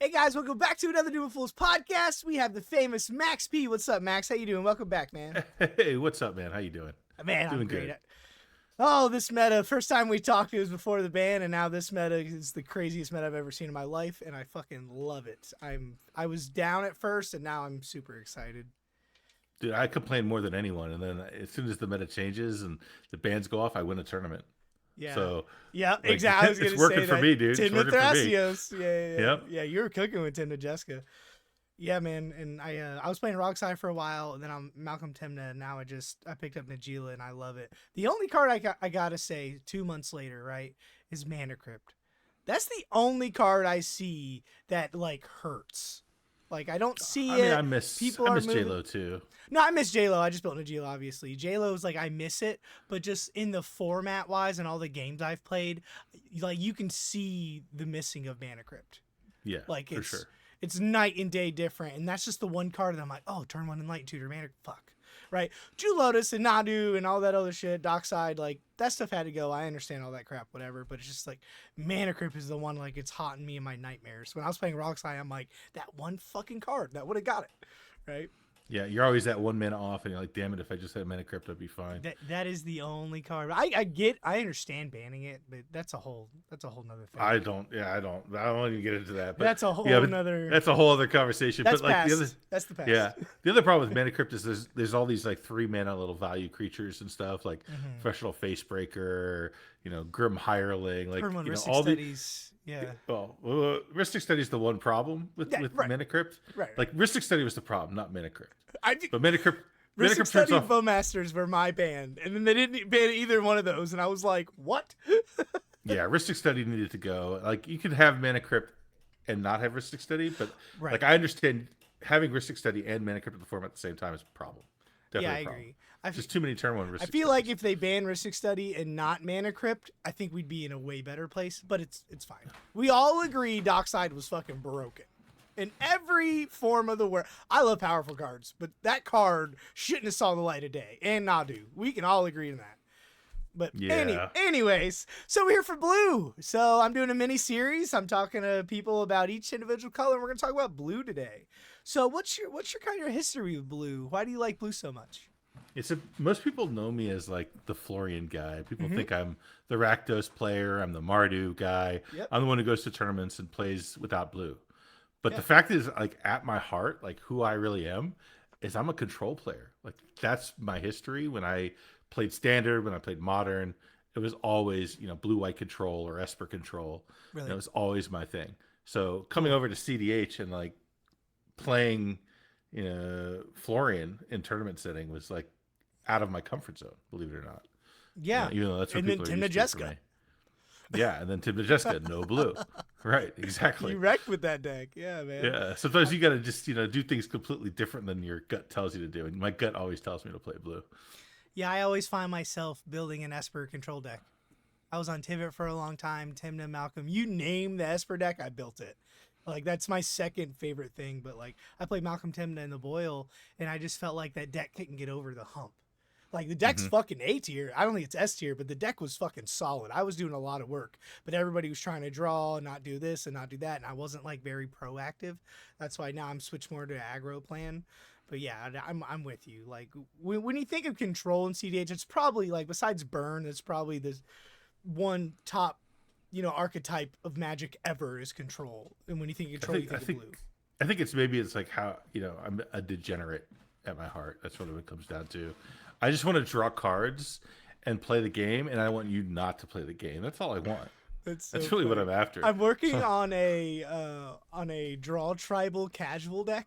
Hey guys, welcome back to another Doing Fools podcast. We have the famous Max P. What's up, Max? How you doing? Welcome back, man. Hey, what's up, man? How you doing? Man, Doing I'm great. good. Oh, this meta. First time we talked, it was before the ban, and now this meta is the craziest meta I've ever seen in my life, and I fucking love it. I was down at first, and now I'm super excited. Dude, I complain more than anyone, and then as soon as the meta changes and the bans go off, I win a tournament. Yeah. So yeah, like, exactly. I was it's gonna working say for that. me, dude. It's Timna working for me. Thrasios. Yeah. Yep. Yeah, you were cooking with Timna Jessica. Yeah, man. And I was playing Roxai for a while, and then I'm Malcolm Timna, and now I picked up Najila, and I love it. The only card I gotta say 2 months later, right, is Mana Crypt. That's the only card I see that like hurts. Like I don't see it. I miss J-Lo too. No, I miss J-Lo. I just built Najila, obviously. J-Lo's like, I miss it, but just in the format-wise and all the games I've played, like, you can see the missing of Mana Crypt. Yeah, like, for sure. It's night and day different, and that's just the one card that I'm like, oh, turn 1 Enlightened Tutor, Mana, fuck. Right? Drew Lotus and Nadu and all that other shit, Dockside, like, that stuff had to go. I understand all that crap, whatever, but it's just like, Mana Crypt is the one, like, it's haunting me in my nightmares. When I was playing Roxai, I'm like, that one fucking card, that would have got it. Right? Yeah, you're always that 1 mana off, and you're like, damn it, if I just had Mana Crypt, I'd be fine. That is the only card. I understand banning it, but that's a whole nother thing. I don't want to get into that. But that's a whole nother. That's a whole other conversation. That's but like past. That's the past. Yeah, the other problem with Mana Crypt is there's all these like 3 mana little value creatures and stuff like Professional Facebreaker, Grim Hireling, like all these. Yeah. Well, Rhystic Study is the one problem with right. Mana Crypt. Right. Like Rhystic Study was the problem, not Mana Crypt. But Mana Crypt. Rhystic Study and Bowmasters were my band, and then they didn't ban either one of those, and I was like, what? Yeah, Rhystic Study needed to go. Like you could have Mana Crypt and not have Rhystic Study, but like I understand having Rhystic Study and Mana Crypt in the form at the same time is a problem. Definitely I agree. Just too many turn 1 Rhystic I feel like if they ban Rhystic Study and not Mana Crypt, I think we'd be in a way better place, but it's fine. We all agree Dockside was fucking broken. In every form of the word. I love powerful cards, but that card shouldn't have saw the light of day. And Nadu. We can all agree to that. But anyways, so we're here for blue. So I'm doing a mini series. I'm talking to people about each individual color, and we're going to talk about blue today. So what's your kind of history with blue? Why do you like blue so much? Most people know me as like the Florian guy. People think I'm the Rakdos player. I'm the Mardu guy. Yep. I'm the one who goes to tournaments and plays without blue. But the fact is, like at my heart, like who I really am is I'm a control player. Like that's my history. When I played Standard, when I played Modern, it was always, blue-white control or Esper control. Really? It was always my thing. So coming over to CDH and like playing, Florian in tournament setting was like out of my comfort zone, believe it or not. Yeah. Even though that's what people are used to Jessica. for me. Yeah, and then Timna Jessica, no blue. Right, exactly. You wrecked with that deck. Yeah, man. Yeah, sometimes you got to just, do things completely different than your gut tells you to do. And my gut always tells me to play blue. Yeah, I always find myself building an Esper control deck. I was on Tivit for a long time, Timna, Malcolm. You name the Esper deck, I built it. Like, that's my second favorite thing. But, like, I played Malcolm Timna in the Boil, and I just felt like that deck couldn't get over the hump. Like, the deck's fucking A tier. I don't think it's S tier, but the deck was fucking solid. I was doing a lot of work, but everybody was trying to draw and not do this and not do that, and I wasn't, like, very proactive. That's why now I'm switched more to aggro plan. But, yeah, I'm with you. Like, when you think of control in CDH, it's probably, like, besides Burn, it's probably the one top, archetype of Magic ever is control. And when you think of control, you think of blue. I think it's like how, I'm a degenerate at my heart. That's what it comes down to. I just want to draw cards and play the game, and I want you not to play the game. That's all I want. That's really what I'm after. I'm working on a draw tribal casual deck.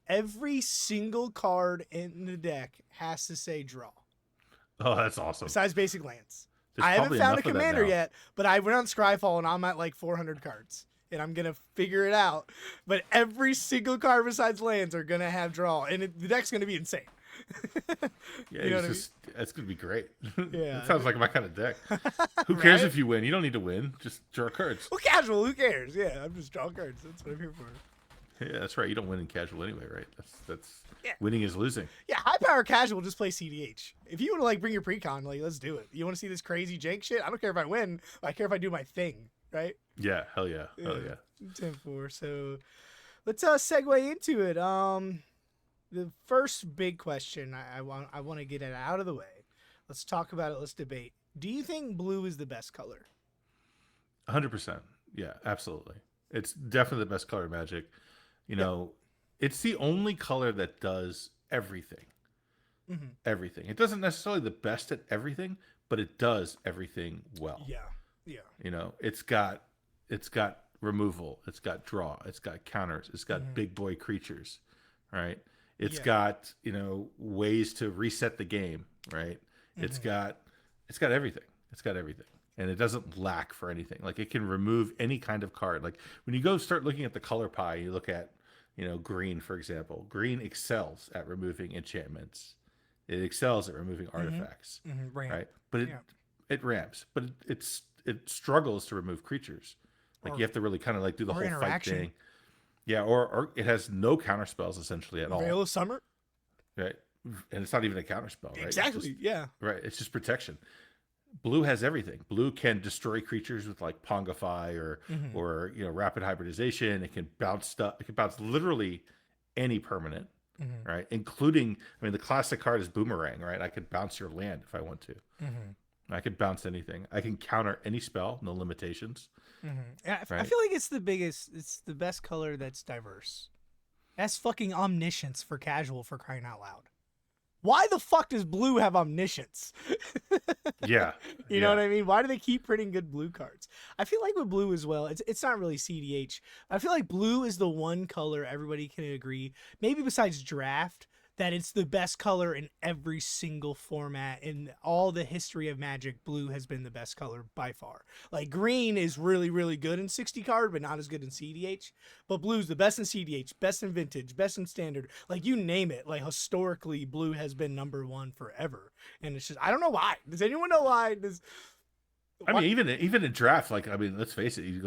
Every single card in the deck has to say draw. Oh, that's awesome. Besides basic lands. I haven't found a commander yet, but I went on Scryfall and I'm at like 400 cards. And I'm going to figure it out. But every single card besides lands are going to have draw. And the deck's going to be insane. Yeah, that's going to be great. Yeah. That sounds like my kind of deck. Who cares if you win? You don't need to win. Just draw cards. Well, casual, who cares? Yeah, I'm just drawing cards. That's what I'm here for. Yeah, that's right. You don't win in casual anyway, right? That's winning is losing. Yeah, high power casual, just play CDH. If you want to like bring your precon, like let's do it. You want to see this crazy jank shit? I don't care if I win. I care if I do my thing. right? Yeah, hell yeah. Hell yeah. 10-4. So let's segue into it. The first big question I want to get it out of the way. Let's talk about it. Let's debate. Do you think blue is the best color? 100%. Yeah, absolutely. It's definitely the best color of Magic. You Yep. know, it's the only color that does everything. Mm-hmm. Everything. It doesn't necessarily the best at everything, but it does everything well. Yeah. Yeah. You know, it's got removal, it's got draw, it's got counters, it's got Mm-hmm. big boy creatures, right? It's Yeah. got, you know, ways to reset the game, right? It's Mm-hmm. got it's got everything. It's got everything. And it doesn't lack for anything. Like it can remove any kind of card. Like when you go start looking at the color pie, you look at, you know, green, for example. Green excels at removing enchantments. It excels at removing Mm-hmm. artifacts, Mm-hmm. Ramp. right? But Yeah. it ramps, but it struggles to remove creatures. Like Or you have to really kind of like do the or whole fight interaction. thing. Yeah, or it has no counter spells essentially at Veil all, of Summer. right? And it's not even a counter spell, right? Exactly. Yeah. It's just protection. Blue has everything. Blue can destroy creatures with like Pongify Mm-hmm. or you know rapid hybridization. It can bounce stuff. It can bounce literally any permanent, Mm-hmm. right? Including, I mean, the classic card is Boomerang, right? I could bounce your land if I want to. Mm-hmm. I could bounce anything. I can counter any spell, no limitations, Mm-hmm. Yeah, I right? feel like it's the biggest. It's the best color that's diverse. That's fucking omniscience for casual, for crying out loud. Why the fuck does blue have omniscience? Yeah, You know yeah. what I mean? Why do they keep printing good blue cards? I feel like with blue as well, it's not really CDH. I feel like blue is the one color everybody can agree, maybe besides draft, that it's the best color in every single format. In all the history of Magic, blue has been the best color by far. Like green is really, really good in 60 card, but not as good in CDH. But blue's the best in CDH, best in vintage, best in standard. Like you name it. Like historically, blue has been number one forever. And it's just I don't know why. Does anyone know why? I What? mean, even in draft, like I mean, let's face it, you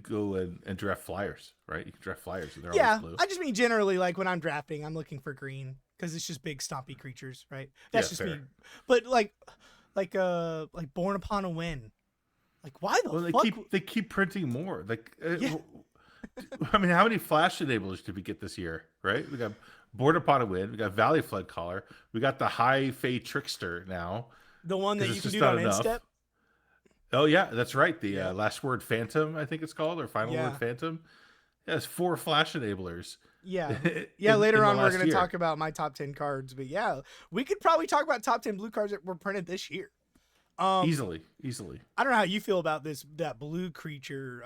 go and draft flyers, right? You can draft flyers, and they're always Yeah, blue. I just mean generally, like when I'm drafting, I'm looking for green because it's just big stompy creatures, right? Yeah, That's just me. fair. But like Born Upon a Wind. Like why the Well, fuck? they keep printing more. Like, Yeah, I mean, how many flash enablers did we get this year? Right? We got Board Upon a Wind. We got Valley Flood Caller. We got the High Fey Trickster now the one that because you it's can just do it not on enough. instep. Oh yeah, that's right. The Yeah, Last Word Phantom, I think it's called, or Final Word yeah, Phantom. Yeah, it's 4 flash enablers yeah, yeah. in Later the on, we're last gonna year. talk about my top 10 cards, but yeah, we could probably talk about top 10 blue cards that were printed this year. Um, Easily, easily. I don't know how you feel about that blue creature.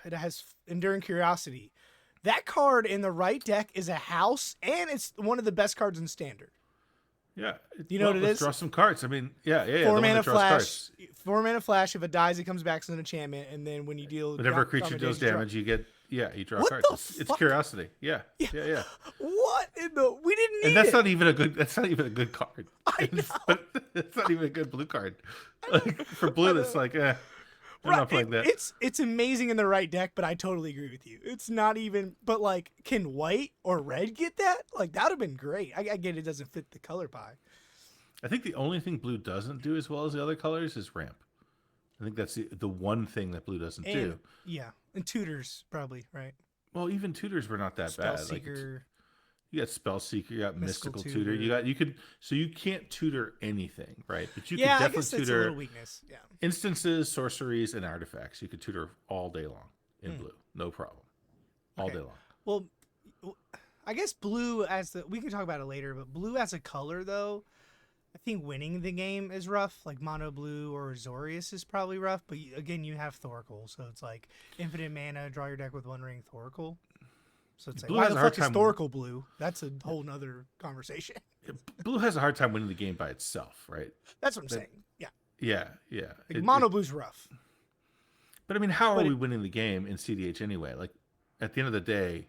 It has Enduring Curiosity. That card in the right deck is a house, and it's one of the best cards in Standard. Yeah. You know Well, what it let's is? draw some cards. I mean, yeah. The Four one mana that draws flash. cards. 4 mana flash. If it dies, it comes back as an enchantment, and then when you deal Whenever a drop creature deals you draw. damage, you get you draw What cards. the It's fuck? curiosity. Yeah. Yeah. Yeah. What in the? We didn't And need it. that's not even a good card. I know. It's not even a good blue card. Like for blue, that's like I'm Right, not playing that. it's amazing in the right deck, but I totally agree with you. It's not even. But like, can white or red get that? Like that would have been great. I get it doesn't fit the color pie. I think the only thing blue doesn't do as well as the other colors is ramp. I think that's the one thing that blue doesn't And do. yeah, and tutors probably right. Well, even tutors were not that Spell bad. Like seeker. you got spell seeker, you got Mystical mystical tutor, Tutor. you could so you can't tutor anything, right? But you Yeah, could I guess definitely that's a tutor little weakness. Yeah. instances, sorceries, and artifacts. You could tutor all day long in Hmm. blue, no problem, all Okay. day long. Well, I guess blue as the we can talk about it later, but blue as a color though, I think winning the game is rough. Like mono blue or Azorius is probably rough, but again, you have Thoracle, so it's like infinite mana, draw your deck with one ring Thoracle. So it's like Blue why has the a hard fuck is time- Thoracle blue? That's a whole nother conversation. Blue has a hard time winning the game by itself, right? That's what I'm saying. Yeah, Yeah. like mono blue's rough. But I mean, how But are we winning the game in CDH anyway? Like, at the end of the day,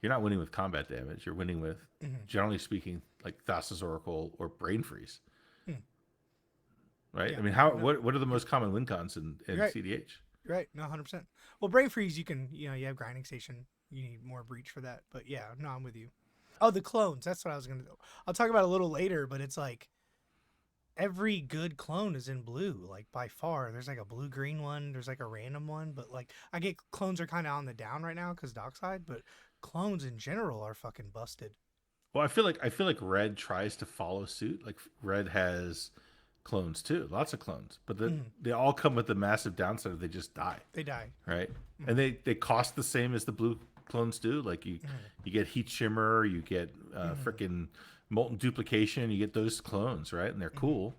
you're not winning with combat damage. You're winning with, Mhm. generally speaking, like Thassa's Oracle or Brain Freeze. Hmm. Right? Yeah. I mean, what are the most common win cons in Right. CDH? Right, no, 100%. Well, Brain Freeze, you can, you have Grinding Station. You need more Breach for that. But yeah, no, I'm with you. Oh, the clones. That's what I was going to do. I'll talk about it a little later, but it's like, every good clone is in blue, like by far. There's like a blue green one, there's like a random one, but like I get clones are kind of on the down right now because Dockside, but clones in general are fucking busted. Well, I feel like Red tries to follow suit. Like Red has clones too, lots of clones, but Mhm. they all come with the massive downside of they just die, They die. right? Mhm. And they cost the same as the blue clones do. Like Mhm. you get heat shimmer, you get Mhm. freaking molten duplication, you get those clones, right? And they're Mhm. cool.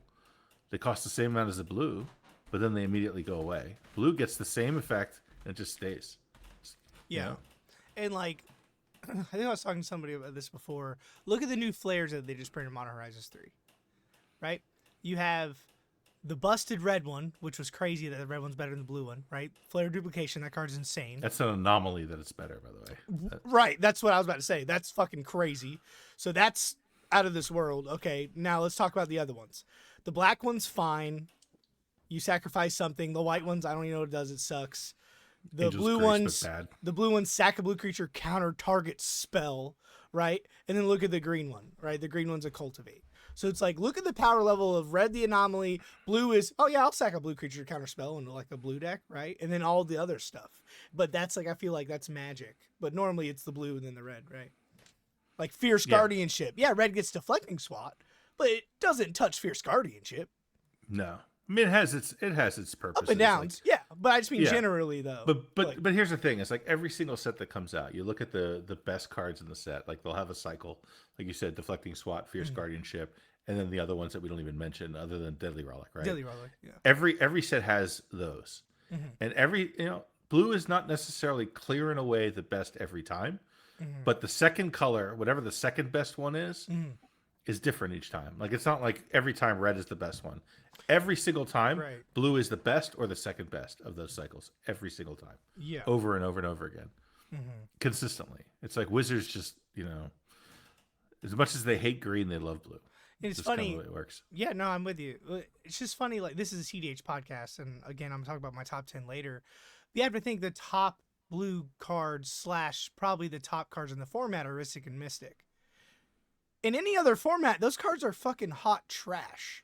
They cost the same amount as the blue, but then they immediately go away. Blue gets the same effect and it just stays. You Yeah, know? and like I think I was talking to somebody about this before. Look at the new flares that they just printed in Modern Horizons 3, right? You have the busted red one, which was crazy that the red one's better than the blue one, right? Flare duplication, that card's insane. That's an anomaly that it's better, by the way. Right, that's what I was about to say. That's fucking crazy. So that's out of this world. Okay, now let's talk about the other ones. The black one's fine. You sacrifice something. The white ones, I don't even know what it does. It sucks. The Angel's blue Grace, but ones, bad. the blue ones sack a blue creature, counter target spell, right? And then look at the green one, right? The green one's a cultivate. So it's like, look at the power level of red, the anomaly. Blue is, oh yeah, I'll sack a blue creature counter spell into like a blue deck, right? And then all the other stuff. But that's like, I feel like that's magic. But normally it's the blue and then the red, right? Like Fierce Yeah. Guardianship. Yeah, red gets deflecting swat, but it doesn't touch Fierce Guardianship. No. I mean, it has its Up purposes. and downs, Like, yeah. But I just mean yeah, generally though. but here's the thing: it's like every single set that comes out. You look at the best cards in the set. Like they'll have a cycle, like you said, deflecting SWAT, fierce Mhm. guardianship, and then the other ones that we don't even mention, other than deadly relic, right? Dilly Roller, yeah. Every set has those, Mhm. and blue is not necessarily clearing away the best every time, Mhm. but the second color, whatever the second best one Mhm. is different each time. Like it's not like every time red is the best one. Every single time, Right. blue is the best or the second best of those cycles. Every single time, Yeah. over and over and over again, Mhm. consistently. It's like Wizards just as much as they hate green, they love blue. And It's it's just kind of the funny. way it works. Yeah, no, I'm with you. It's just funny. Like this is a CDH podcast, and again, I'm talking about my top 10 later. You have to think the top blue cards slash probably the top cards in the format are Ristic and Mystic. In any other format, those cards are fucking hot trash,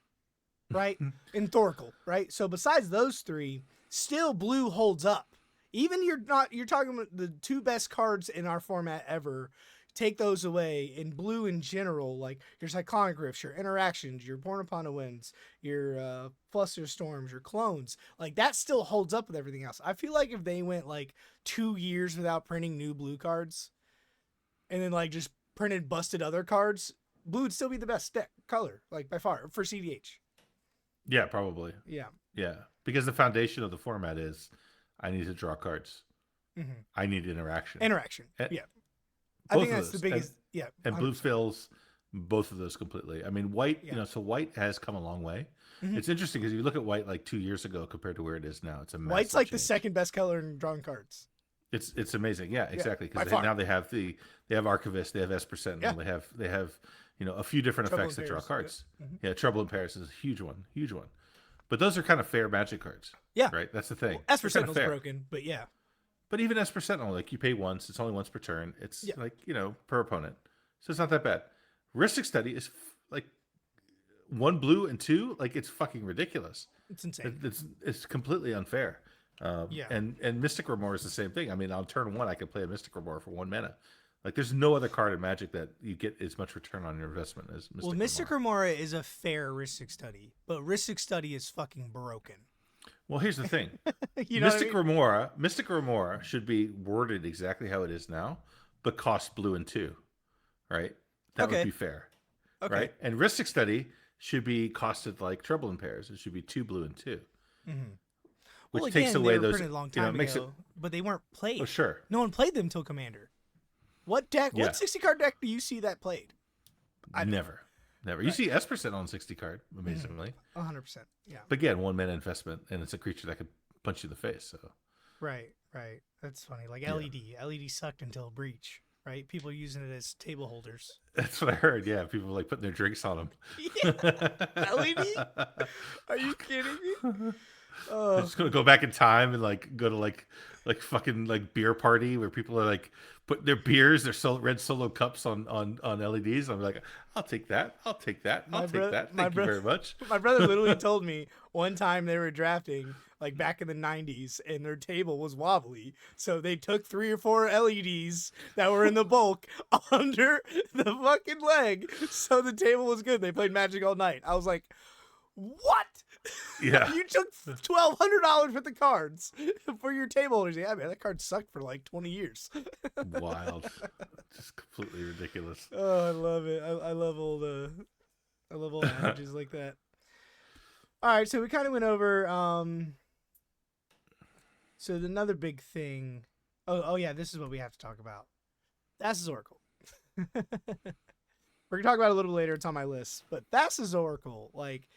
right? In Thoracle, right? So besides those three, still blue holds up. Even you're talking about the two best cards in our format ever. Take those away in blue in general, like your Cyclonic Rifts, your interactions, your Born Upon a Winds, your Fluster Storms, your clones, like that still holds up with everything else. I feel like if they went like 2 years without printing new blue cards, and then like just printed busted other cards, blue would still be the best deck color, like by far for CDH. Yeah, probably. Yeah. Yeah, because the foundation of the format is I need to draw cards. Mm-hmm. I need interaction. Interaction. And Yeah. I both think of that's the those, biggest. Yeah. and blue 100%. fills both of those completely. I mean, white. Yeah. So white has come a long way. Mhm. It's interesting because you look at white like 2 years ago compared to where it is now. It's a massive White's like the change. second best color in drawing cards. It's amazing. Yeah, exactly. by Because far. now they have Archivist, they have Esper Sentinel, Yeah. they have a few different Trouble effects in that draw Pairs, cards. yeah. Mhm. Yeah, Trouble in Paris is a huge one, huge one. But those are kind of fair Magic cards. Yeah. Right. That's the thing. Well, Esper They're kind of Sentinel's fair. broken, but yeah. But even Esper Sentinel, like you pay once, it's only once per turn. It's Yeah. like per opponent, so it's not that bad. Ristic Study is like one blue and two, like it's fucking ridiculous. It's insane. It's completely unfair. Yeah. And Mystic Remore is the same thing. I mean, on turn one, I could play a Mystic Remore for 1 mana. Like, there's no other card in Magic that you get as much return on your investment as Mystic Well, Mystic Remora is a fair Ristic Study, but Ristic Study is fucking broken. Well, here's the thing. You know what I Mystic mean? Remora should be worded exactly how it is now, but cost blue and two, right? That Okay. would be fair, Okay. right? And Ristic Study should be costed like Trouble in Pairs. It should be 2 blue and 2, Mm-hmm. which Well, takes again, away they were those. printed a long You know, time it makes ago, but they weren't played. Oh, sure. No one played them till Commander. What deck? Yeah. What 60 card deck do you see that played? Never. You Right. see Esper on 60 card, amazingly. 100%. Yeah. But again, 1 mana investment, and it's a creature that could punch you in the face. So Right. Right. That's funny. Like Yeah. LED sucked until Breach. Right. People using it as table holders. that's what I heard. Yeah, people like putting their drinks on them. Yeah. LED? Are you kidding me? I'm Oh, just gonna go back in time and like go to like fucking like beer party where people are like putting their beers, their red solo cups on LEDs. I'm like, I'll take that. I'll take that. I'll my take brother, that. my Thank you brother, very much. my brother literally told me one time they were drafting like back in the '90s, and their table was wobbly, so they took 3 or 4 LEDs that were in the bulk under the fucking leg, so the table was good. They played Magic all night. I was like, what? Yeah. You took $1,200 worth of cards for your table holders. Yeah, man, that card sucked for like 20 years. Wild. Just completely ridiculous. Oh, I love it. I love old adages like that. All right, so we kind of went over. So another big thing. Oh yeah, this is what we have to talk about. Thassa's Oracle. We're gonna talk about it a little later. It's on my list, but Thassa's Oracle, like,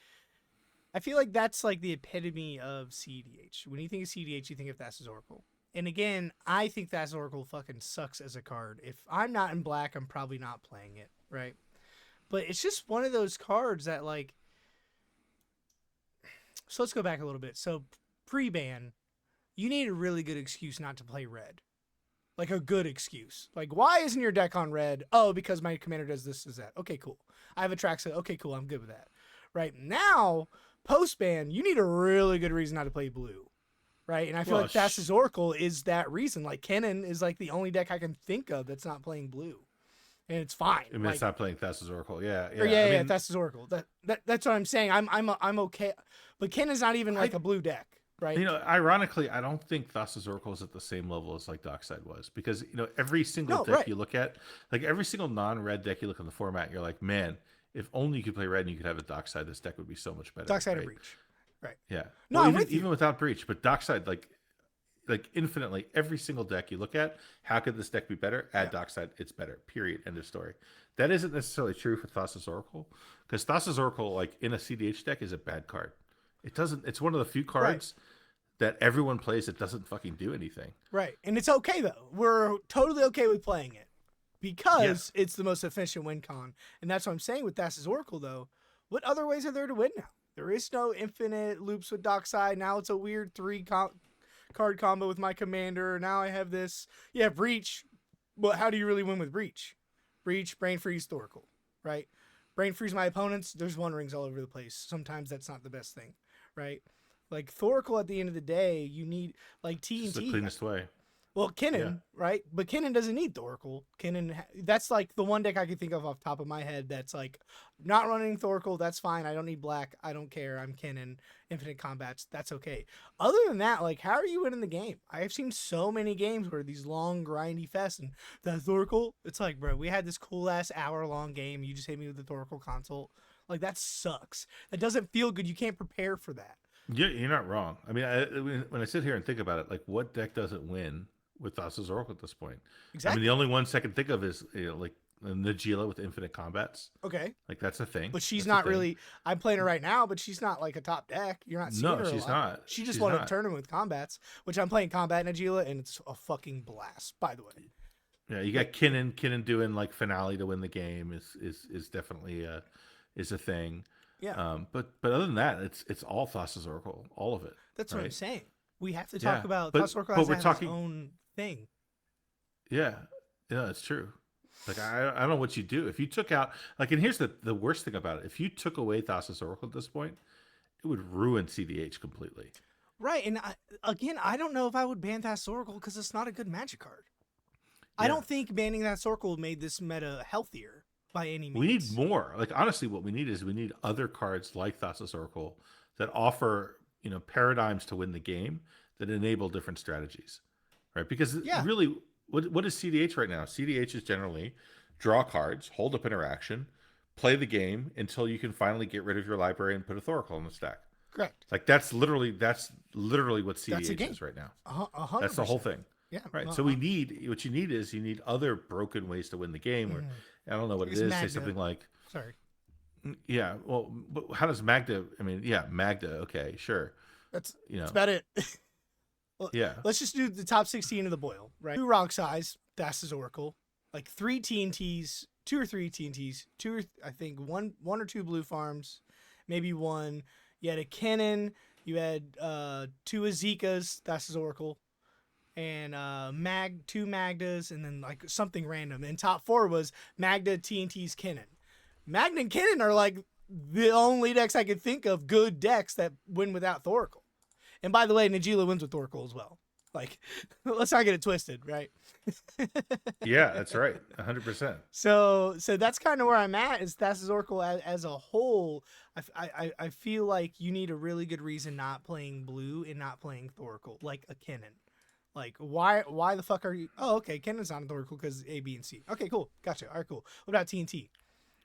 I feel like that's like the epitome of CDH. When you think of CDH, you think of Thassa's Oracle. And again, I think Thassa's Oracle fucking sucks as a card. If I'm not in black, I'm probably not playing it, right? But it's just one of those cards that, like... So let's go back a little bit. So pre-ban, you need a really good excuse not to play red. Like a good excuse. Like, why isn't your deck on red? Oh, because my commander does this, does that. Okay, cool. I have a track set. Okay, cool. I'm good with that. Right now, post-ban, you need a really good reason not to play blue. Right? And I feel like Thassa's Oracle is that reason. Like, Kennen is like the only deck I can think of that's not playing blue. And it's fine. I mean, like, it's not playing Thassa's Oracle. Yeah. Yeah, Thassa's Oracle. That's what I'm saying. I'm okay. But Kennen's not even like a blue deck. Right. You know, ironically, I don't think Thassa's Oracle is at the same level as like Dockside was, because you know every single deck you look at, like every single non-red deck you look in the format, you're like, man, if only you could play red and you could have a Dockside, this deck would be so much better. Dockside and Breach, right? Yeah. No, well, I'm even without Breach, but Dockside, like infinitely, every single deck you look at, how could this deck be better? Add Dockside, it's better. Period. End of story. That isn't necessarily true for Thassa's Oracle, because Thassa's Oracle, like in a CDH deck, is a bad card. It doesn't. It's one of the few cards that everyone plays that doesn't fucking do anything. Right. And it's okay, though. We're totally okay with playing it because it's the most efficient win con. And that's what I'm saying with Thassa's Oracle, though. What other ways are there to win now? There is no infinite loops with Dockside. Now it's a weird 3-card combo with my commander. Now I have this. Yeah, Breach. But how do you really win with Breach? Breach, Brain Freeze, Oracle, right? Brain Freeze my opponents. There's One Rings all over the place. Sometimes that's not the best thing, right? Like Thoracle, at the end of the day, you need like TNT. It's the cleanest way. Well, Kennen, right? But Kennen doesn't need Thoracle. Kennen, that's like the one deck I can think of off the top of my head that's like not running Thoracle. That's fine. I don't need black. I don't care. I'm Kennen. Infinite combats. That's okay. Other than that, like, how are you winning the game? I have seen so many games where these long grindy fests and that Thoracle. It's like, bro, we had this cool ass hour-long game. You just hit me with the Thoracle consult. Like, that sucks. That doesn't feel good. You can't prepare for that. You're not wrong. I mean, when I sit here and think about it, like, what deck doesn't win with Thassa's Oracle at this point? Exactly. I mean, the only ones I can think of is, you know, like Najila with infinite combats. Okay. Like, that's a thing. But she's not really. I'm playing her right now, but she's not like a top deck. You're not seeing her. No, she's not. She just won a tournament with combats, which I'm playing combat Najila, and it's a fucking blast. By the way. Yeah, you got Kinnan doing like finale to win the game is definitely is a thing. Yeah. But other than that, it's all Thassa's Oracle, all of it. That's right? what I'm saying. We have to talk about but, Thassa's Oracle but has we're its talking, own thing. Yeah, it's true. Like I don't know what you do if you took out like, and here's the worst thing about it: if you took away Thassa's Oracle at this point, it would ruin CDH completely. Right, and I don't know if I would ban Thassa's Oracle because it's not a good Magic card. Yeah. I don't think banning Thassa's Oracle made this meta healthier by any means. We need more. Like, honestly, what we need is we need other cards like Thassa's Oracle that offer, you know, paradigms to win the game that enable different strategies, right? Because really, what is CDH right now? CDH is generally draw cards, hold up interaction, play the game until you can finally get rid of your library and put a Thoracle on the stack. Correct. Like that's literally what CDH is right now. 100%. That's the whole thing. Yeah. Right. So what you need other broken ways to win the game. Or I don't know what it is. Magda. Say something like, sorry. Yeah. Well, but how does Magda? I mean, yeah, Magda. Okay, sure. That's about it. Well, yeah. Let's just do the top 16 of the boil, right? 2 Rock Size, Thassa's Oracle, like 3 TNTs, 2 or 3 TNTs, 2 or I think one or 2 blue farms, maybe 1. You had a Kennen, You had 2 Azikas, that's his Oracle, and 2 Magdas, and then like something random. And top 4 was Magda, TNT's, Kennen. Magda and Kennen are like the only decks I could think of good decks that win without Thoracle. And by the way, Najila wins with Thoracle as well. Like, let's not get it twisted, right? Yeah, that's right. 100%. So that's kind of where I'm at. Is Thassa's Oracle as a whole? I feel like you need a really good reason not playing blue and not playing Thoracle, like a Kennen. Like, why the fuck are you? Oh, okay, Kennen's not a Thoracle because A, B, and C. Okay, cool, gotcha. All right, cool. What about TNT?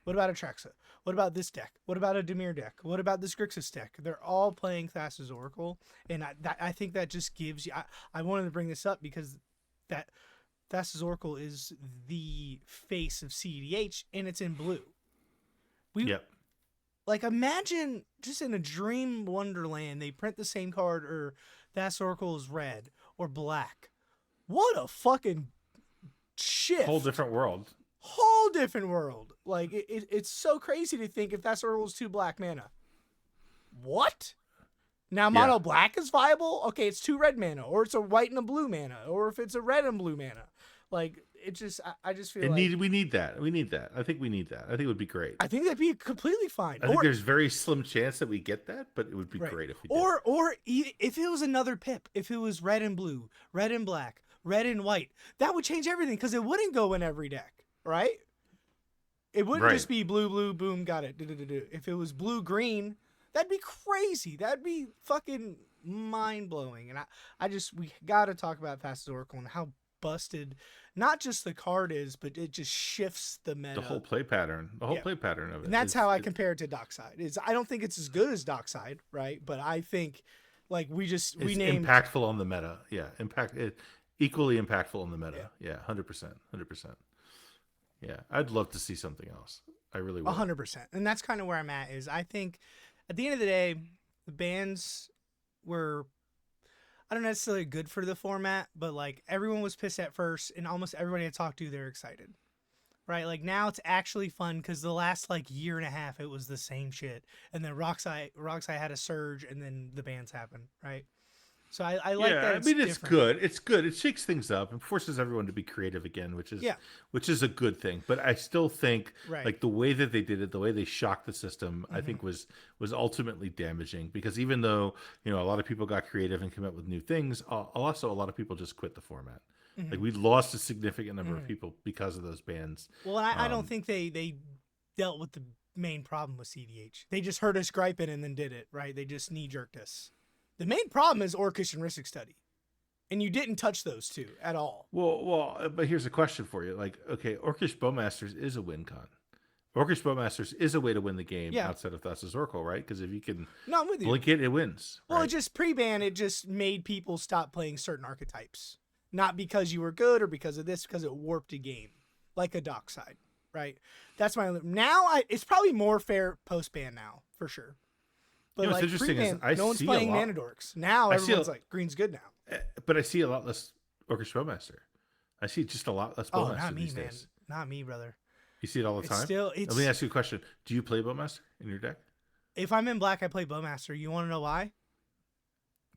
What about Atraxa? What about this deck? What about a Dimir deck? What about this Grixis deck? They're all playing Thassa's Oracle, and I think that just gives you. I wanted to bring this up because that Thassa's Oracle is the face of CEDH, and it's in blue. Yep. Like, imagine just in a dream wonderland, they print the same card, or Thassa's Oracle is red or black. What a fucking shift! Whole different world. Whole different world. Like, it's so crazy to think if Thassa's Oracle is 2 black mana. What? Now mono black is viable? Okay, it's 2 red mana, or it's a white and a blue mana, or if it's a red and blue mana. Like, it just, I just feel we need that. We need that. I think we need that. I think it would be great. I think that'd be completely fine. I think there's very slim chance that we get that, but it would be great if we did. Or if it was another pip, if it was red and blue, red and black, red and white, that would change everything because it wouldn't go in every deck. Right? It wouldn't just be blue, boom, got it. If it was blue, green, that'd be crazy. That'd be fucking mind blowing. And we got to talk about Thassa's Oracle and how busted not just the card is, but it just shifts the meta. The whole play pattern. The whole play pattern of it. And that's how I compare it to Dockside. I don't think it's as good as Dockside, right? But I think like we named impactful on the meta. Yeah, equally impactful on the meta. Yeah, 100%. Yeah, I'd love to see something else. I really would. 100%. And that's kind of where I'm at. Is I think at the end of the day, the bans were, I don't necessarily good for the format, but like everyone was pissed at first, and almost everybody I talked to, they're excited. Right? Like now it's actually fun because the last like year and a half it was the same shit, and then Roxai had a surge, and then the bans happened. Right? So I like that. I mean, it's good. It's good. It shakes things up and forces everyone to be creative again, which is a good thing. But I still think like the way that they did it, the way they shocked the system, I think was ultimately damaging, because even though, a lot of people got creative and came up with new things, also a lot of people just quit the format. Like we lost a significant number of people because of those bans. Well, I don't think they dealt with the main problem with CDH. They just heard us griping and then did it, right? They just knee-jerked us. The main problem is Orcish and Rhystic Study. And you didn't touch those two at all. Well, but here's a question for you. Like, okay, Orcish Bowmasters is a win con. Orcish Bowmasters is a way to win the game outside of Thassa's Oracle, right? Because if you can blink it, it wins. Well, it just pre-ban, it just made people stop playing certain archetypes. Not because you were good or because of this, because it warped a game. Like a Dockside, right? That's it's probably more fair post-ban now, for sure. But what's interesting is no one's playing Manadorks. Now everyone's like, green's good now. But I see a lot less Orcish Bowmaster. I see just a lot less Bowmaster not me, these man. days. Not me, brother. You see it all the time? Let me ask you a question. Do you play Bowmaster in your deck? If I'm in black, I play Bowmaster. You want to know why?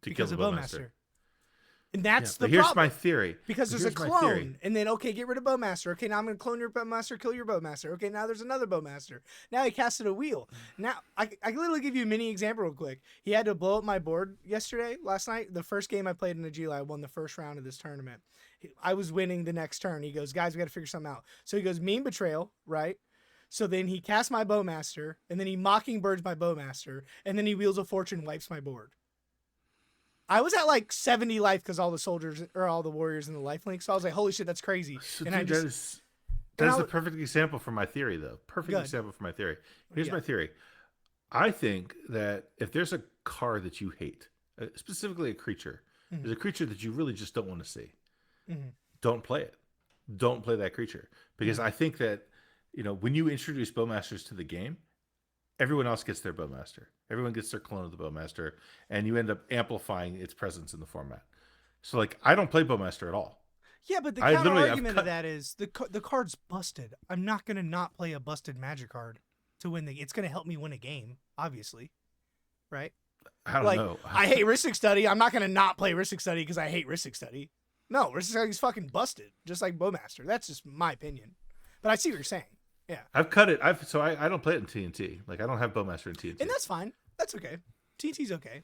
Because of Bowmaster. And that's the problem. Here's my theory. Because there's a clone. And then, okay, get rid of Bowmaster. Okay, now I'm going to clone your Bowmaster, kill your Bowmaster. Okay, now there's another Bowmaster. Now he casted a wheel. Now, I can literally give you a mini example real quick. He had to blow up my board last night. The first game I played in the G-Li, I won the first round of this tournament. I was winning the next turn. He goes, guys, we got to figure something out. So he goes, mean betrayal, right? So then he casts my Bowmaster, and then he Mockingbirds my Bowmaster, and then he Wheels of Fortune wipes my board. I was at like 70 life because all the warriors in the life link. So I was like, holy shit, that's crazy. So and dude, that is the perfect example for my theory, though. Perfect example for my theory. Here's my theory. I think that if there's a card that you hate, specifically a creature, there's a creature that you really just don't want to see, don't play it. Don't play that creature. Because I think that, when you introduce Bowmasters to the game, everyone else gets their Bowmaster. Everyone gets their clone of the Bowmaster, and you end up amplifying its presence in the format. So, like, I don't play Bowmaster at all. Yeah, but the counter argument of that is the card's busted. I'm not going to not play a busted Magic card to win it's going to help me win a game, obviously. Right? I don't Like, know. I hate Ristic Study. I'm not gonna not play Ristic Study because I hate Ristic Study. No, Ristic Study's fucking busted, just like Bowmaster. That's just my opinion. But I see what you're saying. Yeah, I've cut it. I don't play it in TNT. Like I don't have Bowmaster in TNT. and that's fine. That's okay. TT's okay.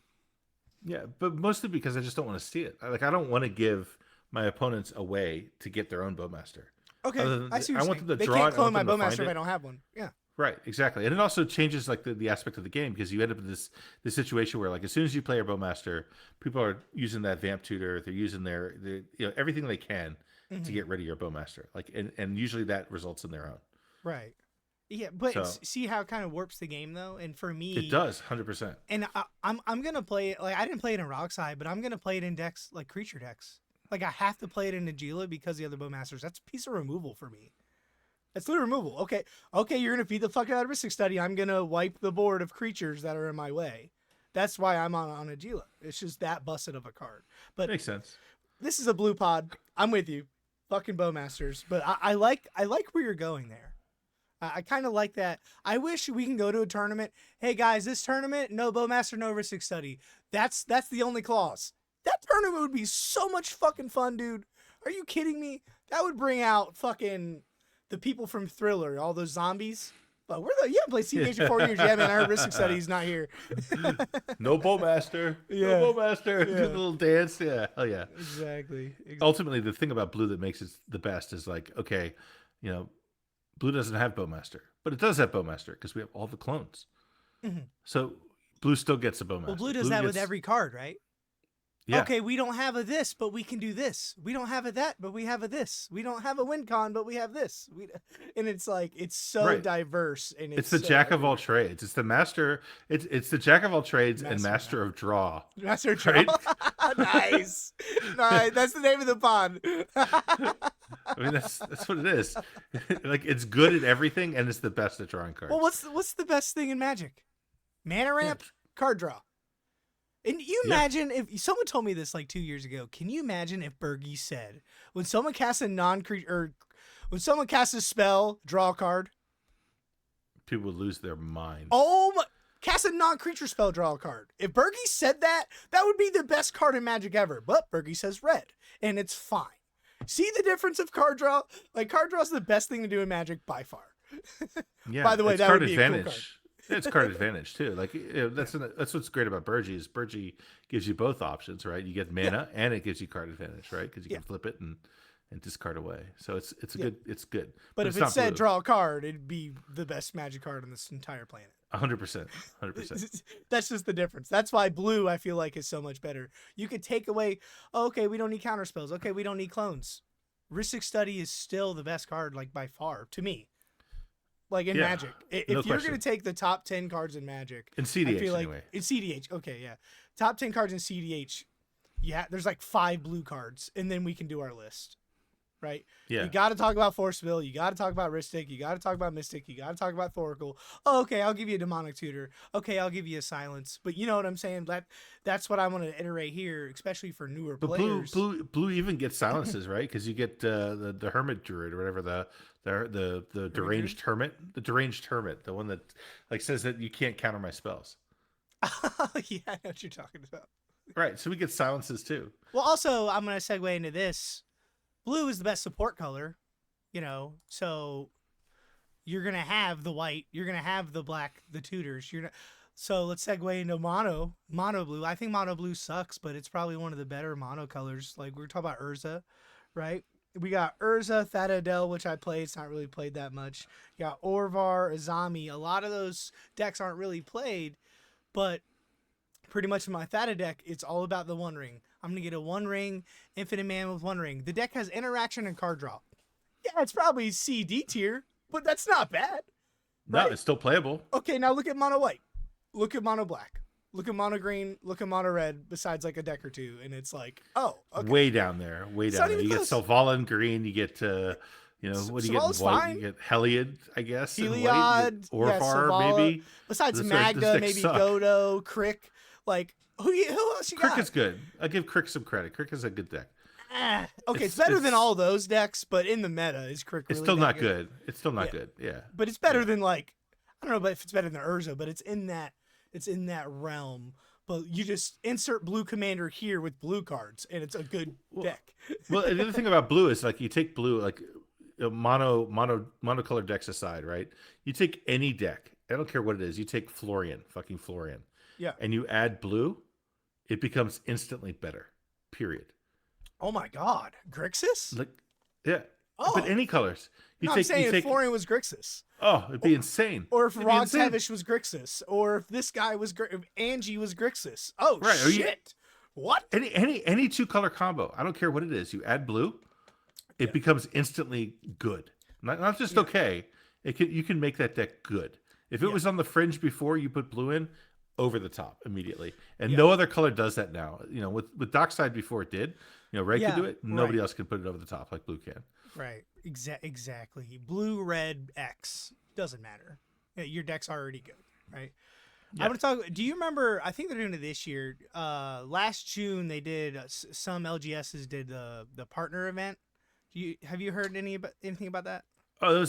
Yeah, but mostly because I just don't want to see it. I don't want to give my opponents a way to get their own Bowmaster. Okay, I see what I you're want saying. them to They draw can't it. clone my Bowmaster Bowmaster if I don't have one. Yeah. Right, exactly. And it also changes like the aspect of the game because you end up in this situation where like as soon as you play a Bowmaster, people are using that Vamp Tutor, they're using their everything they can to get rid of your Bowmaster. Like and usually that results in their own. Right. Yeah, but So, see how it kind of warps the game though, and for me, it does 100%. And I'm gonna play it like I didn't play it in Rockside, but I'm gonna play it in decks like creature decks. Like I have to play it in Najeela because the other Bowmasters. That's a piece of removal for me. That's literally removal. Okay, you're gonna beat the fuck out of Ristic Study. I'm gonna wipe the board of creatures that are in my way. That's why I'm on Najeela. It's just that busted of a card. But Makes sense. this is a blue pod. I'm with you, fucking Bowmasters. But I like where you're going there. I kind of like that. I wish we can go to a tournament. Hey guys, this tournament, no Bowmaster, no Ristic Study. That's the only clause. That tournament would be so much fucking fun, dude. Are you kidding me? That would bring out fucking the people from Thriller, all those zombies. But you haven't played CDH in 4 years. Yeah, man, I heard Ristic Study's not here. No Bowmaster. Yeah. No Bowmaster. Yeah. Do the little dance. Yeah. Hell yeah. Exactly. Ultimately, the thing about blue that makes it the best is like, okay, blue doesn't have Bowmaster, but it does have Bowmaster because we have all the clones. Mhm. So blue still gets a Bowmaster. Well, blue does that with every card, right? Yeah. Okay, we don't have a this, but we can do this. We don't have a that, but we have a this. We don't have a win con, but we have this. And it's like it's so Right. diverse, and It's the jack of all trades. It's the master. It's the jack of all trades and master of draw. Master of Draw. Right? Nice. That's the name of the pod. I mean, that's what it is. Like it's good at everything, and it's the best at drawing cards. Well, what's the best thing in Magic? Mana ramp, card draw. And you imagine if someone told me this like 2 years ago, can you imagine if Bergie said, when someone casts a when someone casts a spell, draw a card? People would lose their mind. Oh my, cast a non-creature spell, draw a card. If Bergie said that, that would be the best card in Magic ever. But Bergie says red, and it's fine. See the difference of card draw? Like card draw is the best thing to do in Magic by far. Yeah. By the way, it's that card would be advantage. a cool card. It's card advantage too. Like that's what's great about Bergie is Bergie gives you both options, right? You get mana and it gives you card advantage, right? Because you can flip it and discard away. So it's good. But if it said draw a card, it'd be the best Magic card on this entire planet. 100%. 100%. That's just the difference. That's why blue I feel like is so much better. You could take away, okay, we don't need counter spells. Okay, we don't need clones. Ristic Study is still the best card, like by far, to me. Like in Magic, if you're going to take the top 10 cards in Magic, in CDH, I feel like anyway. in CDH, okay, yeah, top 10 cards in CDH, yeah, there's like 5 blue cards, and then we can do our list, right? Yeah, you got to talk about Forceville, you got to talk about Ristic, you got to talk about Mystic, you got to talk about Thoracle. Oh, okay, I'll give you a Demonic Tutor. Okay, I'll give you a Silence. But you know what I'm saying? That's what I want to iterate here, especially for newer players. Blue even gets silences, right? Because you get the Hermit Druid or whatever the deranged hermit, the one that like says that you can't counter my spells. Yeah, I know what you're talking about. Right, so we get silences too. Well, also I'm going to segue into this. Blue is the best support color, so you're going to have the white, you're going to have the black, the tutors. So let's segue into mono blue. I think mono blue sucks, but it's probably one of the better mono colors. Like we're talking about Urza, right? We got Urza, Thadadel, which I played. It's not really played that much. You got Orvar, Azami. A lot of those decks aren't really played, but pretty much in my Thada deck, it's all about the One Ring. I'm going to get a One Ring, Infinite Man with One Ring. The deck has interaction and card draw. Yeah, it's probably CD tier, but that's not bad. No, right? It's still playable. Okay, now look at mono white. Look at mono black. Look at mono green. Look at mono red, besides like a deck or two. And it's like, oh, okay. Way down there. You get Selvala in green. You get, what do you get in white? Fine. You get Heliod, I guess. Heliod. Orvar, maybe. Besides Magda, maybe Godo, Crick. Like, who else you got? Crick is good. I give Crick some credit. Crick is a good deck. Okay, it's better than all those decks, but in the meta, is Crick really It's still not good? It's still not good. Yeah. But it's better than like, I don't know if it's better than Urza, but it's in that realm. but you just insert blue commander here with blue cards, and it's a good deck. Well, the other thing about blue is like you take blue, like monocolored decks aside, right? You take any deck, I don't care what it is. You take fucking Florian, Yeah. and you add blue, it becomes instantly better. Period. Oh my God, Grixis? Like, yeah. Oh. But any colors. I'm saying if Florian was Grixis. Oh, it'd be insane. Or if Rod Tevish was Grixis. Or if this guy was if Angie was Grixis. Oh, right. Shit. What? Any 2-color combo. I don't care what it is. You add blue, it becomes instantly good. Not just okay. You can make that deck good. If it was on the fringe before you put blue in, over the top immediately. And no other color does that now. You know, with Dockside before it did, Ray could do it. Nobody else can put it over the top like blue can. Right. Exactly. Blue, red, X. Doesn't matter. Your deck's already good, right? Yeah. I want to talk. Do you remember? I think they're doing it this year. Last June they did. Some LGSs did the partner event. Have you heard anything about that? Oh, it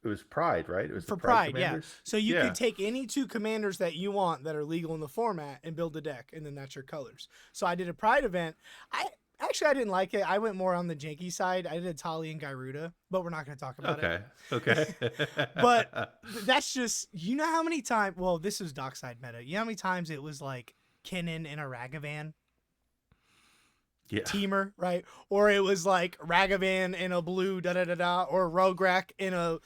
was Pride, right? It was for Pride, yeah. So you could take any 2 commanders that you want that are legal in the format and build a deck, and then that's your colors. So I did a Pride event. I didn't like it. I went more on the janky side. I did Tali and Gyruda, but we're not going to talk about it. Okay. But that's just, how many times, well, this is Dockside meta. You know how many times it was like Kennen and a Ragavan? Yeah. Teamer, right? Or it was like Ragavan in a blue, or Rograk in a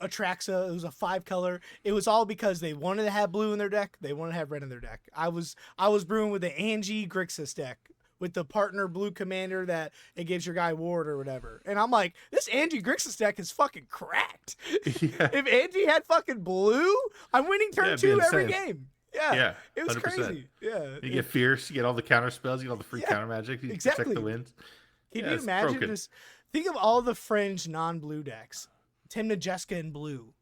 Atraxa. It was a 5-color. It was all because they wanted to have blue in their deck. They wanted to have red in their deck. I was brewing with the Angie Grixis deck with the partner blue commander that it gives your guy ward or whatever. And I'm like, this Angie Grixis deck is fucking cracked. Yeah. If Angie had fucking blue, I'm winning turn 2 every game. Yeah. It was 100%. Crazy. Yeah. You get fierce, you get all the counter spells, you get all the free counter magic, you protect the wins. Can you imagine just think of all the fringe non-blue decks. Timna Jessica in blue.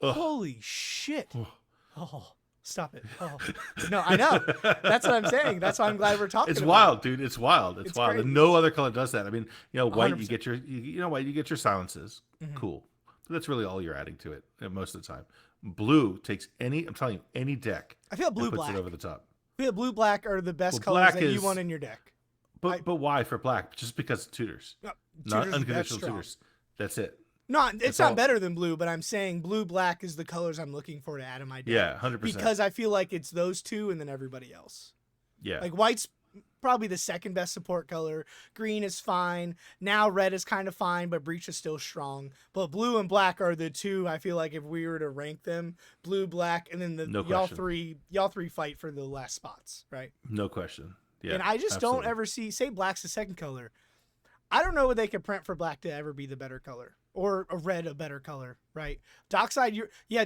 Holy shit. Oh. Stop it. Oh. No, I know. That's what I'm saying. That's why I'm glad we're talking about it. It's wild, dude. It's wild. It's wild. And no other color does that. I mean, white, 100%. White, you get your silences. Mm-hmm. Cool. But that's really all you're adding to it most of the time. Blue takes I'm telling you, any deck. I feel blue, puts black. It over the top. I feel blue, black are the best colors that you want in your deck. But why for black? Just because of tutors. Not unconditional tutors. That's it. It's not better than blue, but I'm saying blue, black is the colors I'm looking for to add in my deck. Yeah, 100%. Because I feel like it's those 2 and then everybody else. Yeah. Like white's probably the second best support color. Green is fine. Now red is kind of fine, but breach is still strong. But blue and black are the 2. I feel like if we were to rank them, blue, black, and then y'all three fight for the last spots, right? No question. Yeah. And I just don't ever say black's the second color. I don't know what they could print for black to ever be the better color. Or a red, a better color, right? Dockside,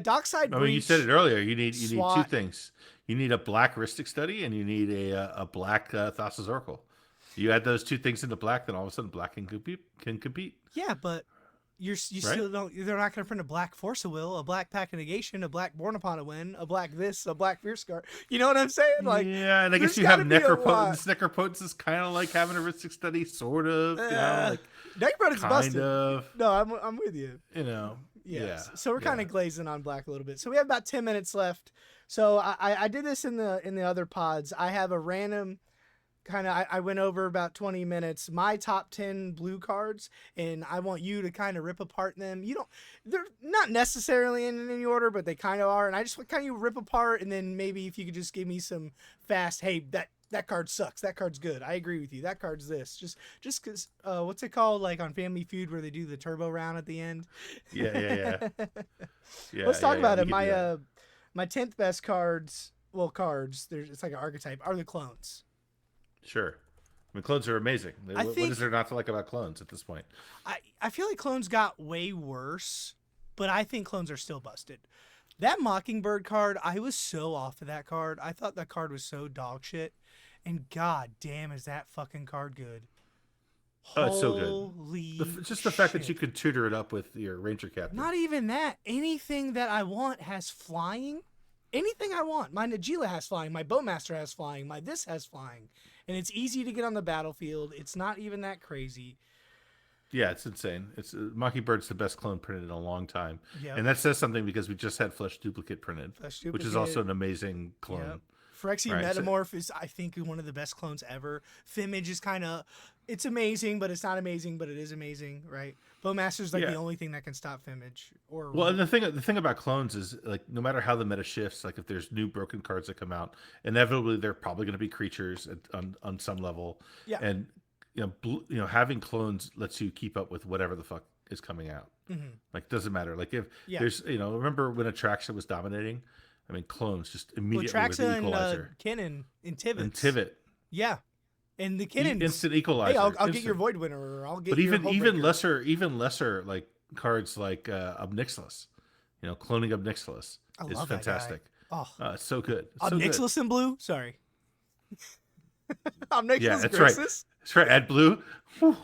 Dockside. I mean, you said it earlier. You need 2 things. You need a black Ristic Study, and you need a black Thassa's Oracle. You add those 2 things into black, then all of a sudden black can compete. Yeah, but you still don't. They're not going to print a black Force of Will, a black Pack of Negation, a black Born Upon a Win, a black this, a black Fierce Scar. You know what I'm saying? Like, yeah, and I guess you have Necropotence. Necropotence is kind of like having a Ristic Study, sort of. Necropotence busted. Kind of. No, I'm with you. Yeah. So we're kind of glazing on black a little bit. So we have about 10 minutes left. So I did this in the other pods. I have a random I went over about 20 minutes, my top 10 blue cards, and I want you to kind of rip apart them. They're not necessarily in any order, but they kind of are. And I just want kind of rip apart. And then maybe if you could just give me some fast, hey, that card sucks. That card's good. I agree with you. That card's this. Just cause, what's it called? Like on Family Feud where they do the turbo round at the end. Yeah. Let's talk about it. My 10th best cards. It's like an archetype are the clones. Sure. I mean, clones are amazing. What is there not to like about clones at this point? I feel like clones got way worse, but I think clones are still busted. That Mockingbird card, I was so off of that card. I thought that card was so dog shit. And god damn, is that fucking card good. Oh, it's so good. Just the fact that you could tutor it up with your Ranger Captain. Not even that. Anything that I want has flying. Anything I want. My Najila has flying. My Bowmaster has flying. My this has flying. And it's easy to get on the battlefield. It's not even that crazy. Yeah, it's insane. It's Monkeybird's the best clone printed in a long time, Yep. and that says something because we just had Flesh Duplicate printed, Flesh which is also Duplicate. an amazing Yep. clone, Phyrexia right? So, Metamorph is, I think, one of the best clones ever. Fimage is kind of, it's amazing, but it's not amazing, but it is amazing, right? Bowmaster's like yeah. the only thing that can stop Fimage. Or Well, and the thing about clones is like no matter how the meta shifts, like if there's new broken cards that come out, inevitably they're probably going to be creatures on some level, yeah, and having clones lets you keep up with whatever the fuck is coming out. Like doesn't matter. Like if yeah. there's remember when Atraxa was dominating? I mean, clones just Well, immediately were the Traxa and equalizer. Kinnan and Tivit. And Tivit, Yeah, and the Kinnan instant equalizer. Hey, I'll instant. get your Void Winner, or I'll get But your even lesser like cards like Obnixilis, cloning Obnixilis is love that fantastic. guy. Oh, It's so good. It's I'm so good. Nixilis in blue. Sorry, I'm Nixilis. Yeah, that's Grixis. right. That's right. Add blue. Woof,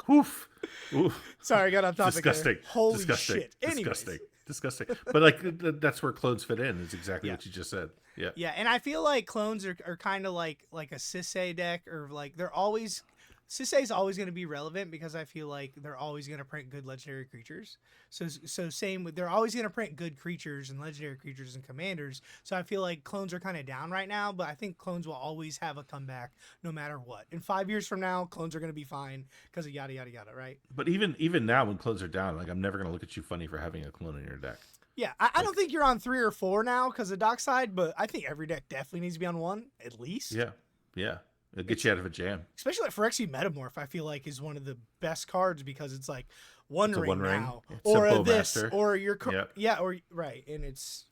woof, woof. Sorry, I got off topic. Disgusting. There. Holy Disgusting. shit. Anyways. Disgusting. But like that's where clones fit in. Is exactly what you just said. Yeah. Yeah, and I feel like clones are kind of like a Cedh deck, or like they're always. Cedh is always going to be relevant because I feel like they're always going to print good legendary creatures. So same with, they're always going to print good creatures and legendary creatures and commanders. So I feel like clones are kind of down right now, but I think clones will always have a comeback no matter what. In 5 years from now, clones are going to be fine because of yada yada yada, right? But even now, when clones are down, like I'm never going to look at you funny for having a clone in your deck. Yeah, I don't think you're on 3 or 4 now because of Dockside, but I think every deck definitely needs to be on 1 at least. Yeah. It'll get you out of a jam. Especially like Phyrexia Metamorph, I feel like is one of the best cards because it's like one ring now, It's or a this, Bowmaster. or your Yep. or right, and it's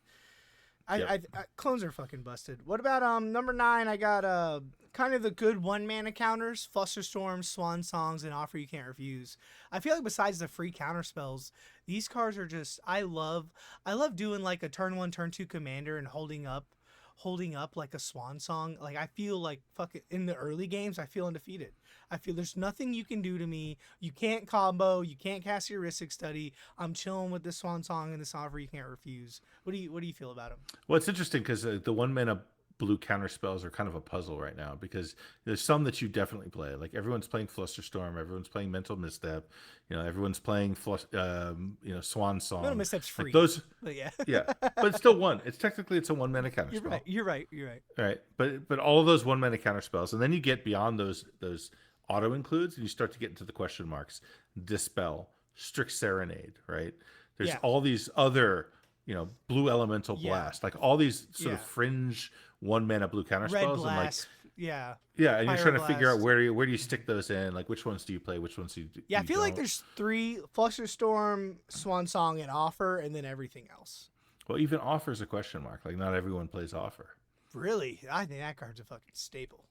Yep. I clones are fucking busted. What about number 9? I got kind of the good 1-mana counters: Flusterstorm, Swan Songs, and Offer You Can't Refuse. I feel like besides the free counter spells, these cards are just I love doing like a turn 1, turn 2 commander and holding up like a Swan Song. Like I feel like in the early games I feel undefeated. I feel there's nothing you can do to me. You can't combo, you can't cast your Heuristic Study. I'm chilling with this Swan Song and this Offer You Can't Refuse. What do you feel about them? Well, it's interesting because the 1-mana blue counter spells are kind of a puzzle right now because there's some that you definitely play. Like everyone's playing Flusterstorm, everyone's playing Mental Misstep, everyone's playing Swan Song. Mental Misstep's free. Like those, but yeah. yeah, but it's still one. It's technically a 1-mana counter You're spell. right. You're right. Right, but all of those 1-mana counter spells, and then you get beyond those auto includes, and you start to get into the question marks: Dispel, Strict Serenade, right? There's all these other, blue elemental blast, like all these sort of fringe 1-mana blue counter Red spells, Blast. and yeah, and you're trying to figure out Pyroblast. where do you stick those in? Like which ones do you play? Which ones do you? Yeah, I you feel like don't? there's 3: Flusterstorm, Swan Song, and Offer, and then everything else. Well, even Offer's a question mark. Like not everyone plays Offer. Really, I think that card's a fucking staple.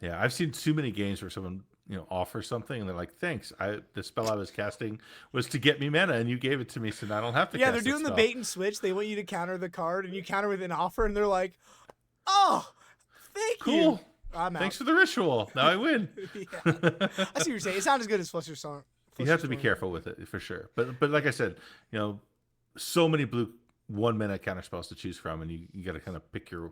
Yeah, I've seen too many games where someone offers something and they're like, "Thanks, the spell I was casting was to get me mana, and you gave it to me, so now I don't have to." Yeah, cast they're that doing the spell." bait and switch. They want you to counter the card, and you counter with an offer, and they're like, "Oh, thank Cool. you. I'm out." Thanks for the ritual. Now I win. Yeah. I see what you're saying. It's not as good as Flusterstorm. You have to be careful with it for sure. But like I said, so many blue 1-mana counter spells to choose from, and you got to kind of pick your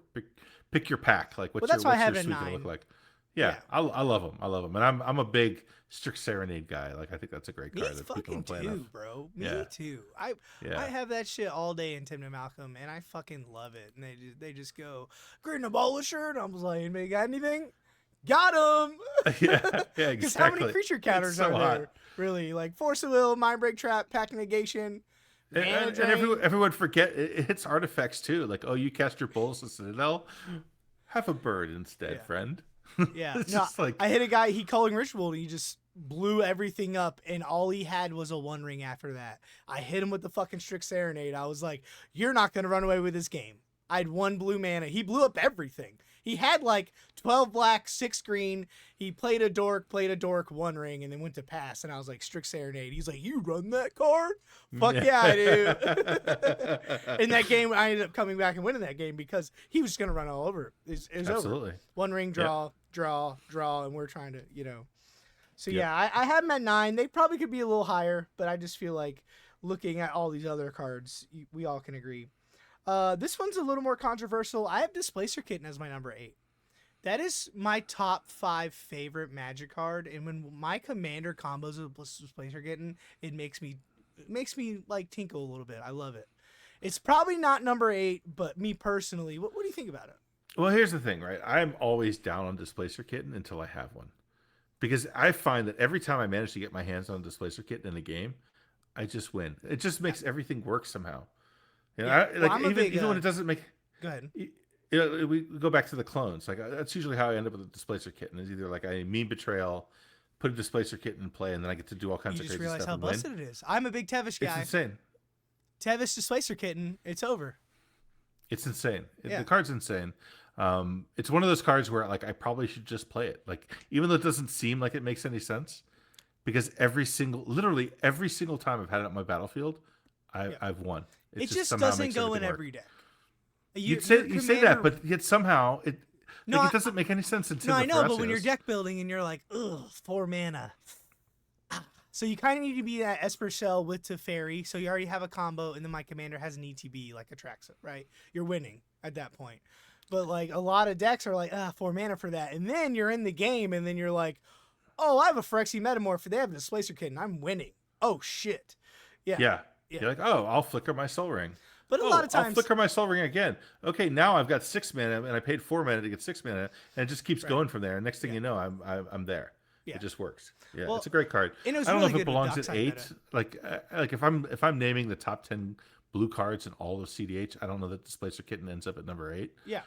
pack. Like what's that's your why I have suite it gonna 9. look like? Yeah, I love them, and I'm a big Strict Serenade guy. Like I think that's a great Me card that people fucking don't play too, enough. bro. Me Yeah. too. I have that shit all day in Tim and Malcolm, and I fucking love it. And they just go, "Great abolisher," and I was like, "Anybody got anything?" Got him. yeah, Because exactly. how many creature counters so are hot. there? Really, like Force of Will, Mind Break Trap, Pack Negation. And everyone forget it hits artifacts too. Like, oh, you cast your Bolus of Citadel, have a bird instead, friend. Yeah, It's no, just like I hit a guy. He calling Ritual, and he just blew everything up, and all he had was a 1 ring after that. I hit him with the fucking Strict Serenade. I was like, "You're not gonna run away with this game." I had 1 blue mana. He blew up everything. He had like 12 black, 6 green. He played a dork, 1 ring, and then went to pass. And I was like, "Strict Serenade." He's like, "You run that card?" Fuck yeah, I do. In that game, I ended up coming back and winning that game because he was just gonna run all over. It was absolutely over. 1 ring, draw, and we're trying to, So yeah, I have them at 9. They probably could be a little higher, but I just feel like looking at all these other cards, we all can agree. This one's a little more controversial. I have Displacer Kitten as my number 8. That is my top 5 favorite Magic card, and when my commander combos with Displacer Kitten, it makes me like tinkle a little bit. I love it. It's probably not number 8, but me personally, what do you think about it? Well, here's the thing, right? I'm always down on Displacer Kitten until I have one. Because I find that every time I manage to get my hands on a Displacer Kitten in a game, I just win. It just makes everything work somehow. You know, Yeah. I, Well, like I'm a big, even when it doesn't make. go ahead. You know, we go back to the clones. Like that's usually how I end up with a Displacer Kitten. Is either like I mean betrayal, put a Displacer Kitten in play, and then I get to do all kinds You of just crazy realize stuff how and win. busted it is. I'm a big Tevish It's guy. insane. Tevish Displacer Kitten, it's over. It's insane. Yeah. The card's insane. It's one of those cards where like I probably should just play it. Like even though it doesn't seem like it makes any sense, because literally every single time I've had it on my battlefield, I've won. It just somehow doesn't makes go everything in work. every deck. You say that, but yet somehow it doesn't make any sense until I the know, but when you're Thrasios. deck building and you're like, ugh, 4 mana. So you kind of need to be that Esper Shell with Teferi, so you already have a combo, and then my commander has an ETB like Atraxa, right? You're winning at that point. But like a lot of decks are like, 4 mana for that, and then you're in the game, and then you're like, oh, I have a Phyrexia Metamorph, they have a Displacer Kitten, I'm winning. Oh shit, yeah. You're like, oh, I'll flicker my Soul Ring. But a lot of I'll times, flicker my Soul Ring again. Okay, now I've got 6 mana, and I paid 4 mana to get 6 mana, and it just keeps going from there. And next thing you know, I'm there. Yeah. It just works. Yeah, Well, it's a great card. and it was I don't really know if good it with belongs at Dockside 8. meta. Like if I'm naming the top 10 blue cards in all of CDH, I don't know that Displacer Kitten ends up at number 8. yeah.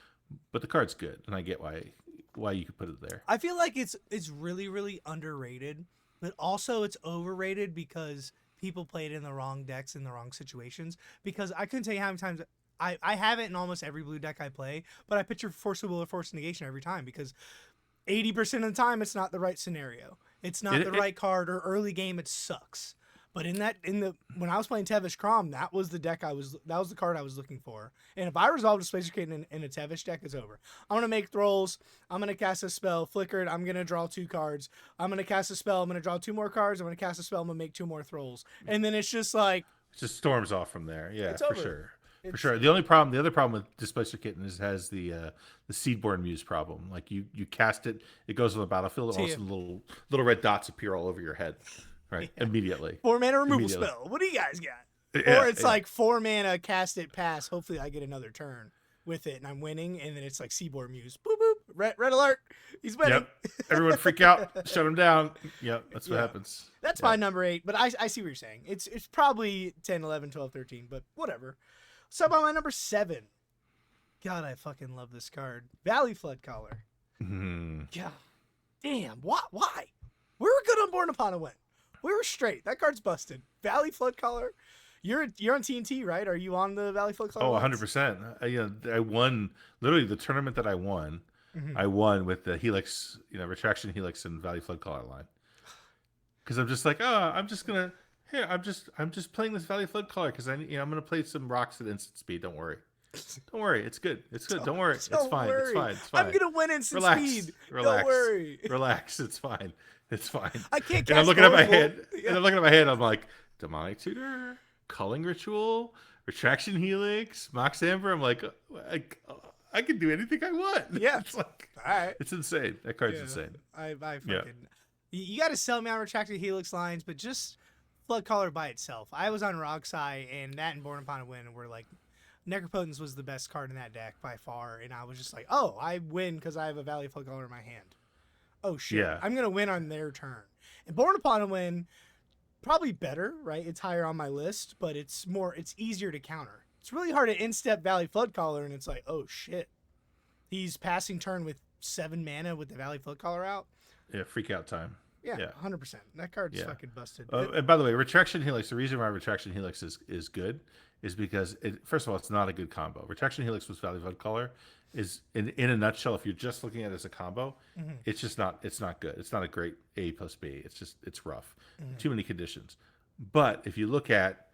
But the card's good, and I get why you could put it there. I feel like it's really, really underrated, but also it's overrated because people play it in the wrong decks in the wrong situations. Because I couldn't tell you how many times I have it in almost every blue deck I play, but I picture Force of Will or Force Negation every time because 80% of the time it's not the right scenario. It's not the right card, or early game it sucks. But when I was playing Tevish Crom, that was the card I was looking for. And if I resolve a Displacer Kitten in a Tevish deck, it's over. I'm gonna make thralls. I'm gonna cast a spell, flickered. I'm gonna draw 2 cards. I'm gonna cast a spell. I'm gonna draw 2 more cards. I'm gonna cast a spell. I'm gonna make 2 more thralls. And then it's just like It just storms off from there. Yeah, It's for over. sure. For sure. The other problem with Displacer Kitten is it has the Seedborn Muse problem. Like you cast it, it goes on the battlefield, and all of a sudden little red dots appear all over your head, right? Immediately. 4 mana removal Immediately. spell. What do you guys got? Yeah, Or it's like 4 mana, cast it, pass. Hopefully I get another turn with it and I'm winning. And then it's like Seaboard Muse. Boop, boop. Red alert. He's winning. Yep. Everyone freak out. Shut him down. Yep. That's what happens. That's my number 8. But I see what you're saying. It's probably 10, 11, 12, 13. But whatever. So about my number 7. God, I fucking love this card. Valley Flood Collar. Mhm. God damn. Why? We were good on Born Upon a Win. We were straight. That card's busted. Valley Flood Collar. You're on TNT, right? Are you on the Valley Flood Collar? Oh, lines? 100%. I won literally the tournament that I won. Mhm. I won with the Helix, Retraction Helix and Valley Flood Collar line. Because I'm just like, I'm just playing this Valley Flood Collar because I'm gonna play some rocks at instant speed. Don't worry. Don't worry. It's good. It's good. Don't worry. It's fine. worry. It's fine. It's fine. I'm gonna win instant Relax. speed. Relax. Don't worry. Relax. It's fine. It's fine. I can't. And I'm cast looking at my Oracle. head. And I'm looking at my head. I'm like, Demonic Tutor, Culling Ritual, Retraction Helix, Mox Amber. I'm like, I can do anything I want. Yeah. It's like, All right. it's insane. That card's Yeah. insane. I fucking. You got to sell me on Retracted Helix lines, but just Flood Collar by itself. I was on Rogsai, and that and Born Upon a Win were like, Necropotence was the best card in that deck by far, and I was just like, oh, I win because I have a Valley Flood Collar in my hand. Oh shit, Yeah. I'm gonna win on their turn. And Born Upon a Win, probably better, right? It's higher on my list, but it's easier to counter. It's really hard to instep Valley Flood Collar, and it's like, oh shit, he's passing turn with 7 mana with the Valley Flood Collar out. Yeah. Freak out time. Yeah, Yeah. 100%. That card's Yeah. fucking busted. And by the way, Retraction Helix, the reason why Retraction Helix is good is because, first of all, it's not a good combo. Retraction Helix with Valley Flood Collar is, in a nutshell, if you're just looking at it as a combo, it's just not good. It's not a great A plus B. It's rough. Too many conditions. But if you look at,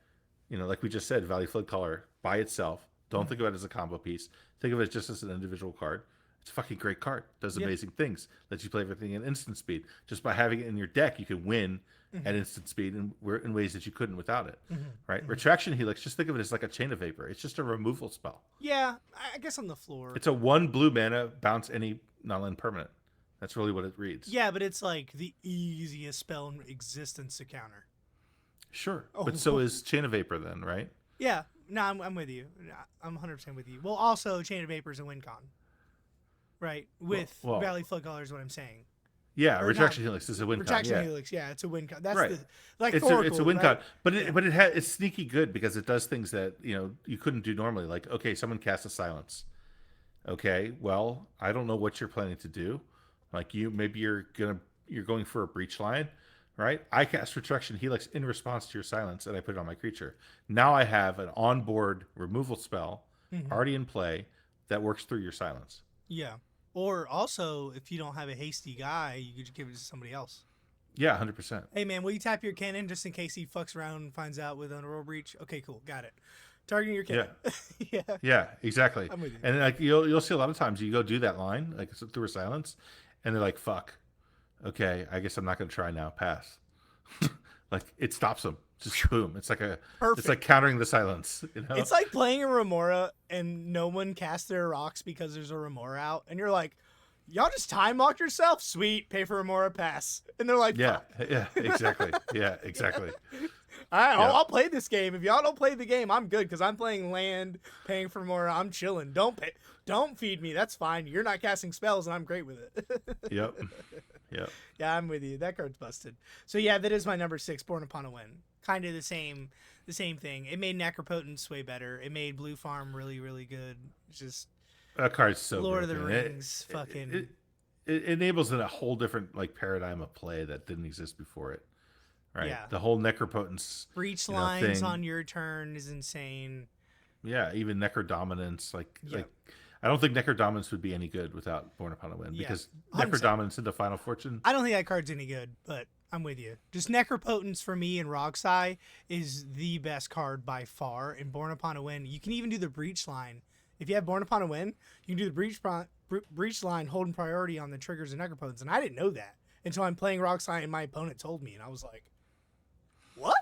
like we just said, Valley Flood Collar by itself, don't think of it as a combo piece. Think of it just as an individual card. It's a fucking great card. Does Yep. amazing things. Lets you play everything in instant speed. Just by having it in your deck, you can win at instant speed in ways that you couldn't without it. Right? Retraction Helix, just think of it as like a Chain of Vapor. It's just a removal spell. Yeah, I guess on the floor. It's a 1 blue mana, bounce any non-land permanent. That's really what it reads. Yeah, but it's like the easiest spell in existence to counter. Sure. But so is Chain of Vapor then, right? Yeah, no, I'm with you. I'm 100% with you. Well, also, Chain of Vapor is a win con. Right? With Well, Valley Flood Color is what I'm saying. yeah, Or Retraction Helix is a win con. Retraction Yeah. Helix, yeah, it's a win con. That's Right. the like It's Thoracle, a win right? con, but it's sneaky good because it does things that you couldn't do normally. Like, okay, someone casts a silence. Okay, well, I don't know what you're planning to do. Like maybe you're going for a breach line, right? I cast Retraction Helix in response to your silence, and I put it on my creature. Now I have an onboard removal spell already in play that works through your silence. Yeah. Or also, if you don't have a hasty guy, you could just give it to somebody else. Yeah, 100%. Hey man, will you tap your cannon just in case he fucks around and finds out with Underworld Breach? Okay, cool, got it. Targeting your cannon. Yeah. Yeah. Yeah, exactly. I'm with you. And like you'll see a lot of times you go do that line like through a silence, and they're like, "Fuck, okay, I guess I'm not gonna try now. Pass." Like it stops them. Just boom. It's like Perfect. It's like countering the silence. It's like playing a Remora and no one casts their rocks because there's a Remora out, and you're like, y'all just time locked yourself? Sweet, pay for Remora, pass. And they're like, yeah, fuck. yeah, exactly. Yeah, exactly. All right, Yeah. I'll play this game. If y'all don't play the game, I'm good because I'm playing land, paying for more. I'm chilling. Don't feed me. That's fine. You're not casting spells, and I'm great with it. Yep. Yep. Yeah, I'm with you. That card's busted. So yeah, that is my number 6, Born Upon a Wind. Kind of the same thing. It made Necropotence way better. It made Blue Farm really, really good. It's just That card's so Lord of the broken. Rings, fucking. It enables a whole different like paradigm of play that didn't exist before it. Right. Yeah. The whole Necropotence Breach lines thing. on your turn is insane. Yeah, even Necrodominance. Like Yeah. I don't think Necrodominance would be any good without Born Upon a Wind Yeah, because 100%. Necrodominance into Final Fortune. I don't think that card's any good, but I'm with you. Just Necropotence for me and Rogsai is the best card by far. And Born Upon a Wind, you can even do the Breach line. If you have Born Upon a Wind, you can do the Breach line holding priority on the triggers and Necropotence. And I didn't know that until I'm playing Rogsai and my opponent told me. And I was like, what?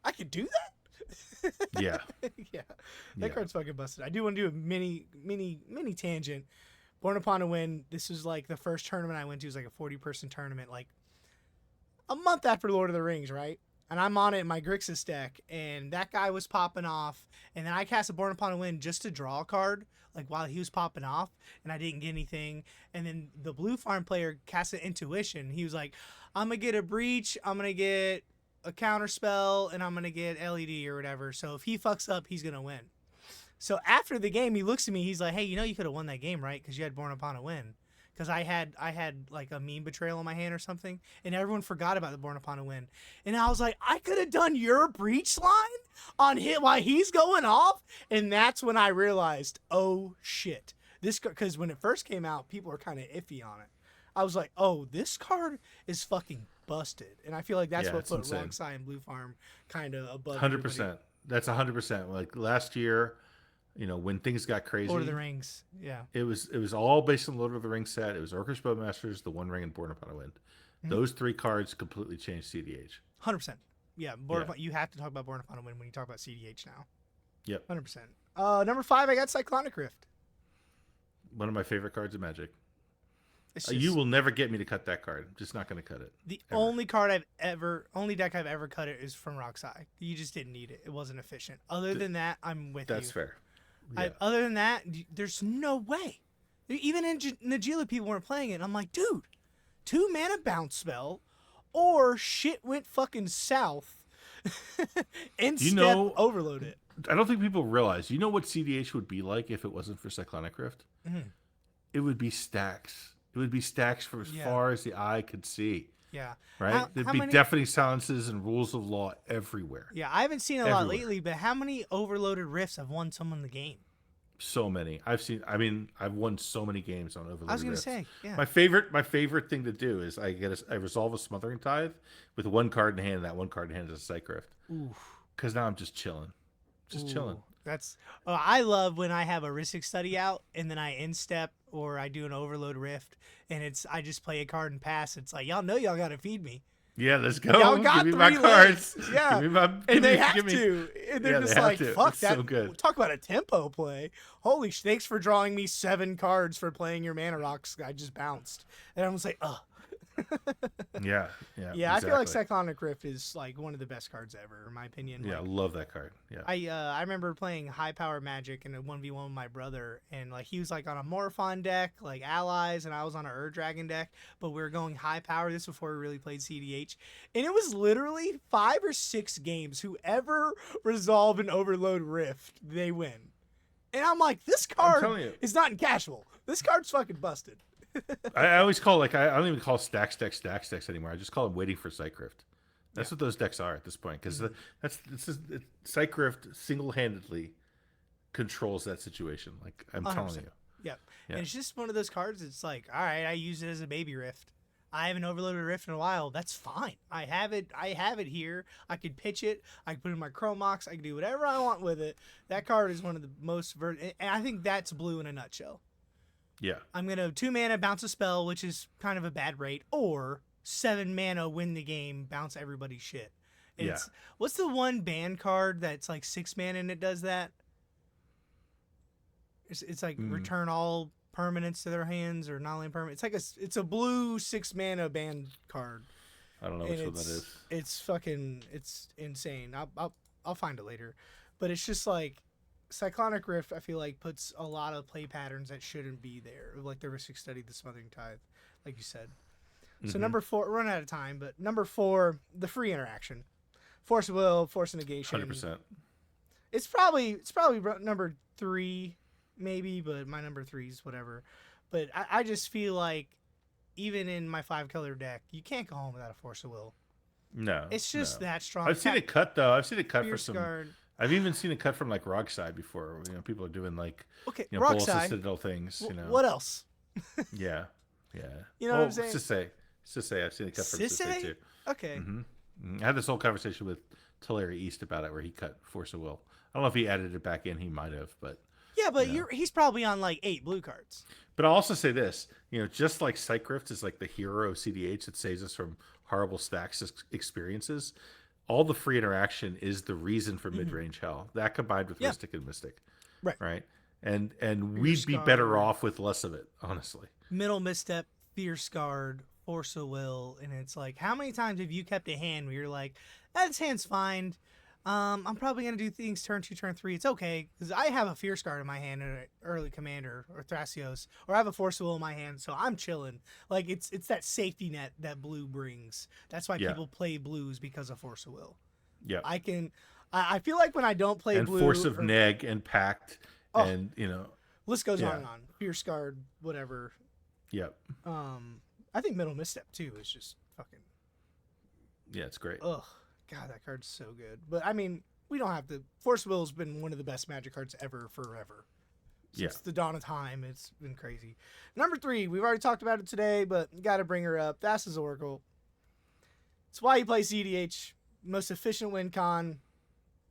I could do that? Yeah. Yeah, that card's fucking busted. I do want to do a mini tangent. Born Upon a Wind. This was like the first tournament I went to. It was like a 40-person tournament, like a month after Lord of the Rings, right? And I'm on it in my Grixis deck, and that guy was popping off, and then I cast a Born Upon a Wind just to draw a card, like while he was popping off, and I didn't get anything. And then the Blue Farm player cast an Intuition. He was like, "I'm gonna get a Breach. I'm gonna get a counter spell, and I'm gonna get LED or whatever. So if he fucks up, he's gonna win." So after the game, he looks at me. He's like, "Hey, you know you could have won that game, right? Because you had Born Upon a Wind." Because I had like a meme betrayal in my hand or something, and everyone forgot about the Born Upon a Wind. And I was like, I could have done your Breach line on hit while he's going off, and that's when I realized, oh shit, this because when it first came out, people were kind of iffy on it. I was like, oh, this card is fucking busted, and I feel like that's Yeah, what it's put insane. Rogsai and Blue Farm kind of above. 100%. That's 100%. Like last year, when things got crazy, Lord of the Rings, yeah. it was all based on the Lord of the Rings set. It was Orcish Bowmasters, the One Ring, and Born Upon a Wind. Those 3 cards completely changed CDH. 100%. Yeah, Yeah. You have to talk about Born Upon a Wind when you talk about CDH now. Yep. 100%. Number 5, I got Cyclonic Rift. One of my favorite cards of Magic. It's just You will never get me to cut that card. I'm just not going to cut it. the ever. only deck I've ever cut it is from Roxai. You just didn't need it. It wasn't efficient. Other than that, I'm with you. That's fair. Yeah. Other than that, there's no way. Even in Najila, people weren't playing it. And I'm like, dude, 2 mana bounce spell, or shit went fucking south. Instead, overload it. I don't think people realize. You know what CDH would be like if it wasn't for Cyclonic Rift? Mhm. It would be stacks. It would be stacks for as Yeah. far as the eye could see. Yeah. Right? There'd be deafening silences and rules of law everywhere. Yeah, I haven't seen a lot Everywhere. lately, but how many overloaded rifts have won someone the game? So many. I've won so many games on Overloaded I was gonna Rifts. say, yeah. My favorite thing to do is I resolve a Smothering Tithe with 1 card in hand, and that 1 card in hand is a Psych Rift. Oof. Because now I'm just chilling. Just chilling. That's I love when I have a Rhystic Study out and then I instep or I do an Overload Rift and I just play a card and pass. It's like y'all know y'all gotta feed me. Yeah, let's go. Y'all got Give me my 3 cards. legs. Yeah. Give me my. And they me, have give me, to. And they're Yeah, just they have like, to. fuck It's that. so good. Talk about a tempo play. Holy thanks for drawing me 7 cards for playing your mana rocks. I just bounced. And I'm just like, ugh. Yeah. Yeah, I feel like exactly. Cyclonic Rift is like one of the best cards ever, in my opinion. Yeah, I Like, love that card. Yeah. I remember playing high power Magic in a 1v1 with my brother, and like he was like on a Morphon deck, like allies, and I was on a Dragon deck, but we were going high power. This before we really played CDH, and it was literally 5 or 6 games. Whoever resolved an Overload Rift, they win. And I'm like, this I'm card telling you. is not in casual. This card's fucking busted. I always call I don't even call stacks decks anymore. I just call them waiting for Psychrift. That's what those decks are at this point, because Psychrift single-handedly controls that situation. Like I'm 100%. telling you. Yep. Yeah. And it's just one of those cards. It's like, all right, I use it as a baby Rift. I haven't overloaded a Rift in a while. That's fine. I have it here. I could pitch it. I can put it in my Chromox. I can do whatever I want with it. That card is one of the most and I think that's blue in a nutshell. Yeah. I'm going to 2 mana bounce a spell, which is kind of a bad rate, or 7 mana win the game, bounce everybody's shit. What's the one ban card that's like 6 mana and it does that? It's like return all permanents to their hands or non-land permanent. It's a blue 6 mana ban card. I don't know which one that is. It's insane. I'll find it later, but it's just like Cyclonic Rift. I feel like puts a lot of play patterns that shouldn't be there, like the Rhystic Study, the Smothering Tithe, like you said. So number 4, we're running out of time, but number 4, the free interaction, Force of Will, Force of Negation. 100%. It's probably number 3, maybe, but my number 3 is whatever. But I just feel like even in my 5-color deck, you can't go home without a Force of Will. No, It's just that strong. I've seen it cut though. I've seen it cut for Fierce some. Guard. I've even seen it cut from like Rockside before. People are doing like Rockside. Bolas Citadel things. What else? Yeah. You know what I'm saying? Sisay. I've seen it cut from Sisay too. Okay. I had this whole conversation with Tulare East about it, where he cut Force of Will. I don't know if he added it back in. He might have, but yeah, but he's probably on like 8 blue cards. But I'll also say this, just like Psychrift is like the hero of CDH that saves us from horrible stacks experiences, all the free interaction is the reason for mid-range hell. That combined with Mystic and Mystic. Right? And we'd be better off with less of it, honestly. Middle Misstep, Fierce Guard, Force of Will, and it's like, how many times have you kept a hand where you're like, this hand's fine. I'm probably going to do things turn 2, turn 3. It's okay, because I have a Fierce Guard in my hand, and an early commander, or Thrasios, or I have a Force of Will in my hand, so I'm chilling. Like, it's that safety net that blue brings. That's why people play blues, because of Force of Will. Yeah. I feel like when I don't play blue... And Force of Neg, and Pact, and, list goes on and on. Fierce Guard, whatever. Yep. I think Middle Misstep, too, is just fucking... Yeah, it's great. Ugh. God, that card's so good. But, I mean, we don't have to... Force of Will's been one of the best Magic cards ever, forever. Since the dawn of time, it's been crazy. Number 3, we've already talked about it today, but got to bring her up. Thassa's Oracle. It's why you play CDH. Most efficient win con.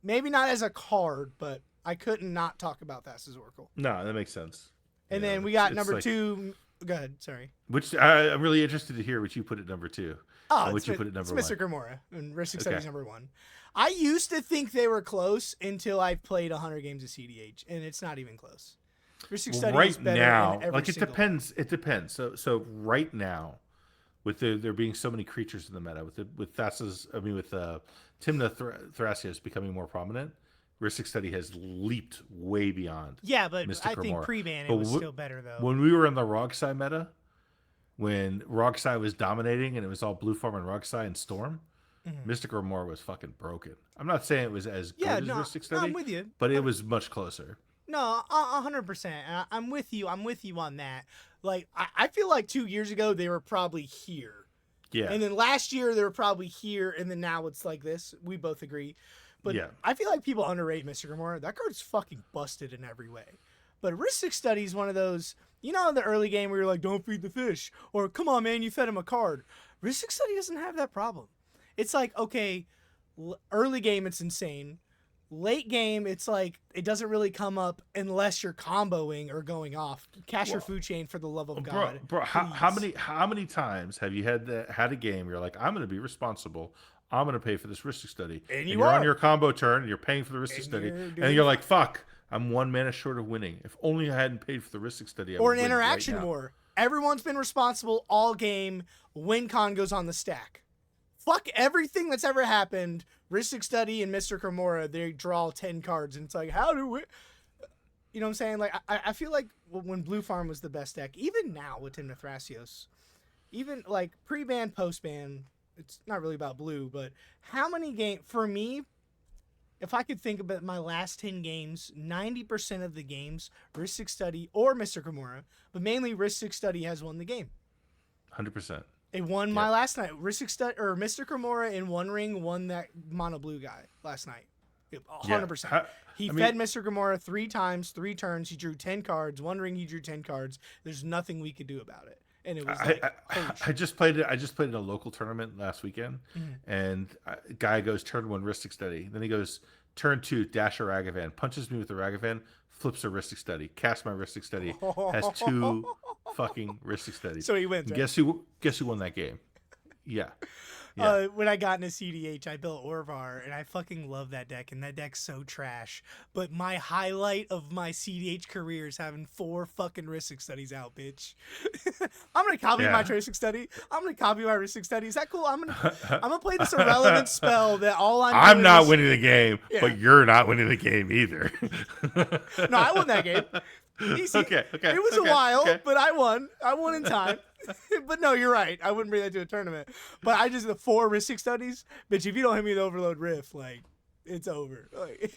Maybe not as a card, but I couldn't not talk about Thassa's Oracle. No, that makes sense. And then we got number 2... Go ahead, sorry. Which I'm really interested to hear what you put at number 2. Oh, what you put at number 1. It's Mr. Gamora, and Rhystic Study's number 1. I used to think they were close until I played 100 games of CDH, and it's not even close. Rhystic Study is better now, in every it depends. It depends. So right now, with there being so many creatures in the meta, with Thassa's, with Timna Thrasios becoming more prominent, Rhystic Study has leaped way beyond. Yeah, but Mystic I think pre-ban it was still better though. When we were in the Rogsai meta, when Rogsai was dominating and it was all Blue Farm and Rogsai and Storm, Mystic Remore was fucking broken. I'm not saying it was as good as Rhystic Study, I'm with you, but it was much closer. No, 100%. I'm with you. I'm with you on that. Like, I feel like 2 years ago they were probably here. Yeah. And then last year they were probably here, and then now it's like this. We both agree. But I feel like people underrate Mystic Remora. That card's fucking busted in every way. But Rhystic Study is one of those, in the early game where you're like, don't feed the fish. Or, come on, man, you fed him a card. Rhystic Study doesn't have that problem. It's like, okay, early game it's insane. Late game, it's like it doesn't really come up unless you're comboing or going off. Cash your food chain for the love of God. Bro, how many times have you had a game? You're like, I'm going to be responsible. I'm going to pay for this Ristic study, And you're on your combo turn, and you're paying for the Ristic And study, you're and doing you're like, fuck, I'm 1 mana short of winning. If only I hadn't paid for the Ristic study, I or would an win interaction right now. war. Everyone's been responsible all game. WinCon goes on the stack. Fuck everything that's ever happened. Ristic Study and Mr. Kimura, they draw 10 cards, and it's like, how do we... You know what I'm saying? Like, I feel like when Blue Farm was the best deck, even now with Tim Thrasios, even like pre-ban, post-ban, it's not really about Blue, but how many games... For me, if I could think about my last 10 games, 90% of the games, Ristic Study or Mr. Kimura, but mainly Ristic Study has won the game. 100%. It won my last night. Mr. Kimura in One Ring won that mono blue guy last night. 100%. Yeah. He fed Mr. Kimura 3 times, 3 turns. He drew 10 cards. One Ring, he drew 10 cards. There's nothing we could do about it. And it was like, I just played it. I just played in a local tournament last weekend, and a guy goes turn 1 Ristic Study. Then he goes turn 2 Dash a Ragavan, punches me with the Ragavan, flips a Ristic Study, casts my Ristic Study, has 2 fucking Ristic Studies. So he wins. Right? Guess who won that game? Yeah. When I got into CDH, I built Orvar, and I fucking love that deck, and that deck's so trash. But my highlight of my CDH career is having 4 fucking Ristic Studies out, bitch. I'm gonna copy my Ristic Study. I'm gonna copy my Ristic Study. Is that cool? I'm gonna play this irrelevant spell that all I'm not winning the game, but you're not winning the game either. No, I won that game. Easy. Okay. It was a while, but I won. I won in time. But no, you're right. I wouldn't bring that to a tournament. But I just the 4 Ristic Studies, bitch. If you don't hit me with Overload Rift, like it's over. Like,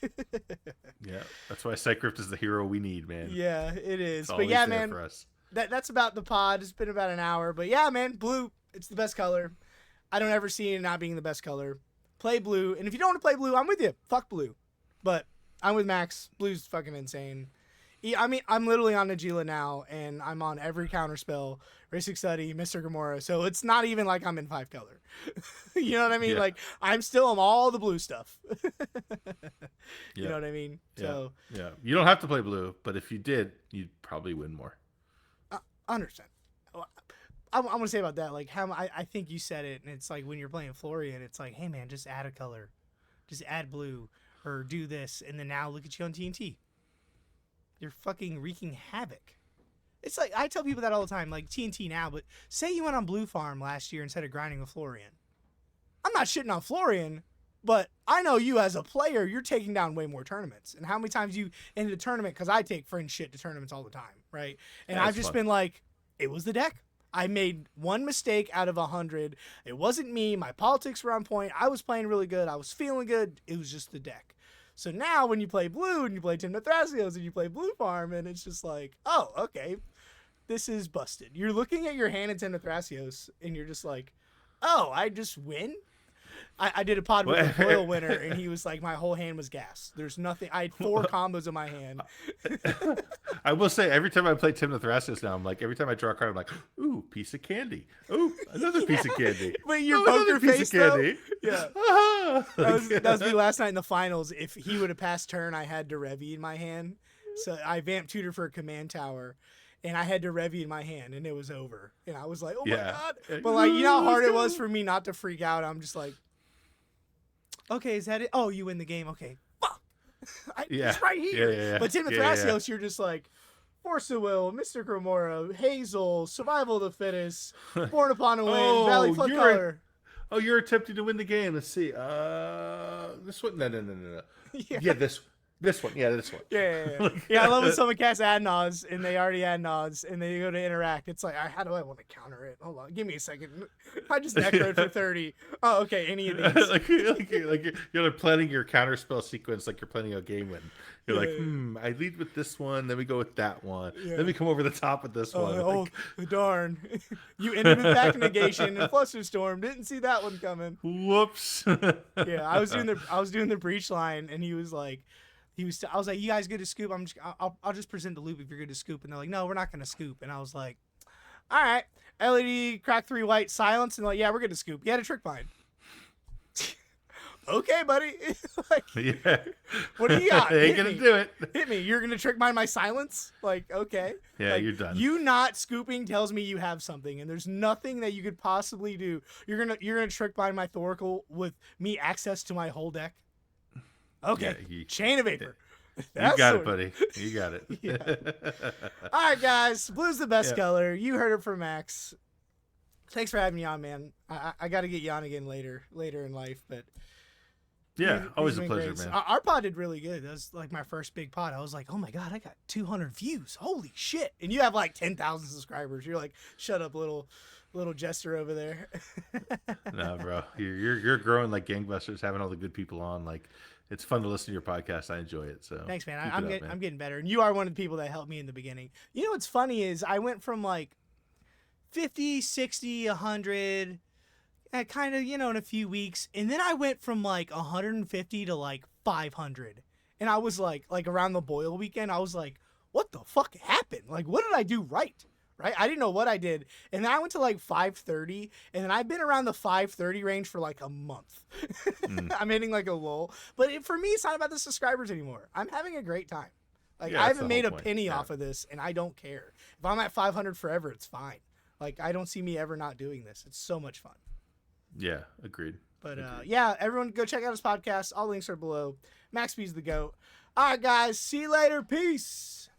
yeah, that's why Cycrypt is the hero we need, man. Yeah, it is. It's but yeah, there man. for us. That's about the pod. It's been about an hour. But yeah, man, blue. It's the best color. I don't ever see it not being the best color. Play blue, and if you don't want to play blue, I'm with you. Fuck blue. But I'm with Max. Blue's fucking insane. I mean, I'm literally on Najila now, and I'm on every counter spell, Ristic Study, Mr. Gamora, so it's not even like I'm in 5 color. You know what I mean? Like, I'm still on all the blue stuff. You know what I mean? So yeah. You don't have to play blue, but if you did, you'd probably win more. 100%. I want to say about that, like, how I think you said it, and it's like when you're playing Florian, it's like, hey, man, just add a color. Just add blue, or do this, and then now look at you on TNT. You're fucking wreaking havoc. It's like, I tell people that all the time, like TNT now, but say you went on Blue Farm last year instead of grinding with Florian. I'm not shitting on Florian, but I know you as a player, you're taking down way more tournaments. And how many times you ended a tournament, because I take friend shit to tournaments all the time, right? And I've just been like, it was the deck. I made 1 mistake out of 100. It wasn't me. My politics were on point. I was playing really good. I was feeling good. It was just the deck. So now when you play blue and you play Tim Thrasios and you play Blue Farm, and it's just like, oh, okay, this is busted. You're looking at your hand in Tim Thrasios and you're just like, oh, I just win? I did a pod with a foil winner, and he was like, my whole hand was gas. There's nothing. I had 4 combos in my hand. I will say, every time I play Tim Thrasios now, I'm like, every time I draw a card, I'm like, ooh, piece of candy. Ooh, another piece of candy. But your poker face, though? Yeah. That was me last night in the finals. If he would have passed turn, I had Derevi in my hand. So I vamped tutor for a command tower, and I had Derevi in my hand, and it was over. And I was like, oh, my God. But, like, you know how hard it was for me not to freak out? I'm just like, okay, is that it? Oh, you win the game. Okay. Fuck. It's right here. Yeah. But Tim Thrasios, you're just like, Force of Will, Mr. Gromora, Hazel, Survival of the Fittest, Born Upon a Wind, Valley Flood Color. You're attempting to win the game. Let's see. This one? No. Yeah, this one. Yeah, this one. Yeah, I love when someone casts ad nods and they already ad nods and they go to interact. It's like, how do I want to counter it? Hold on, give me a second. I just necroed for 30. Oh, okay, any of these. like you're planning your counter spell sequence like you're planning a game win. You're like, I lead with this one, then we go with that one, then we come over the top with this one. Oh, darn! You ended with back negation and Flusterstorm. Didn't see that one coming. Whoops. Yeah, I was doing the breach line, and he was like. I was like, you guys good to scoop? I'll just present the loop if you're good to scoop. And they're like, no, we're not going to scoop. And I was like, all right. LED, crack 3 white, silence. And they're like, yeah, we're good to scoop. You had a trick bind. okay, buddy. Like, Yeah. what do you got? They ain't Hit gonna me. do it. Hit me. You're gonna trick my silence? Like, okay. Yeah, Like, you're done. You not scooping tells me you have something, and there's nothing that you could possibly do. You're gonna trick my Thoracle with me access to my whole deck. Okay. Yeah, Chain of Vapor. You got it, buddy. You got it. Yeah. All right, guys. Blue's the best Yeah. color. You heard it from Max. Thanks for having me on, man. I got to get you on again later in life, but Yeah, these always a have been pleasure, great. man. Our pod did really good. That was like my first big pod. I was like, oh my god, I got 200 views. Holy shit! And you have like 10,000 subscribers. You're like, shut up, little jester over there. No, bro, you're growing like gangbusters. Having all the good people on, like, it's fun to listen to your podcast. I enjoy it. So Thanks, man. keep it up, I'm getting better. And you are one of the people that helped me in the beginning. You know what's funny is I went from like 50, 60, 100, and kind of, in a few weeks. And then I went from like 150 to like 500. And I was like around the Boyle weekend, I was like, what the fuck happened? Like, what did I do right? Right? I didn't know what I did. And then I went to like 530, and then I've been around the 530 range for like a month. I'm hitting like a lull. But for me, it's not about the subscribers anymore. I'm having a great time. Like, Yeah, I that's haven't the made a whole point. penny Yeah. off of this, and I don't care. If I'm at 500 forever, it's fine. Like, I don't see me ever not doing this. It's so much fun. Yeah, agreed. But yeah, everyone go check out his podcast. All links are below. Max B's the GOAT. All right, guys. See you later. Peace.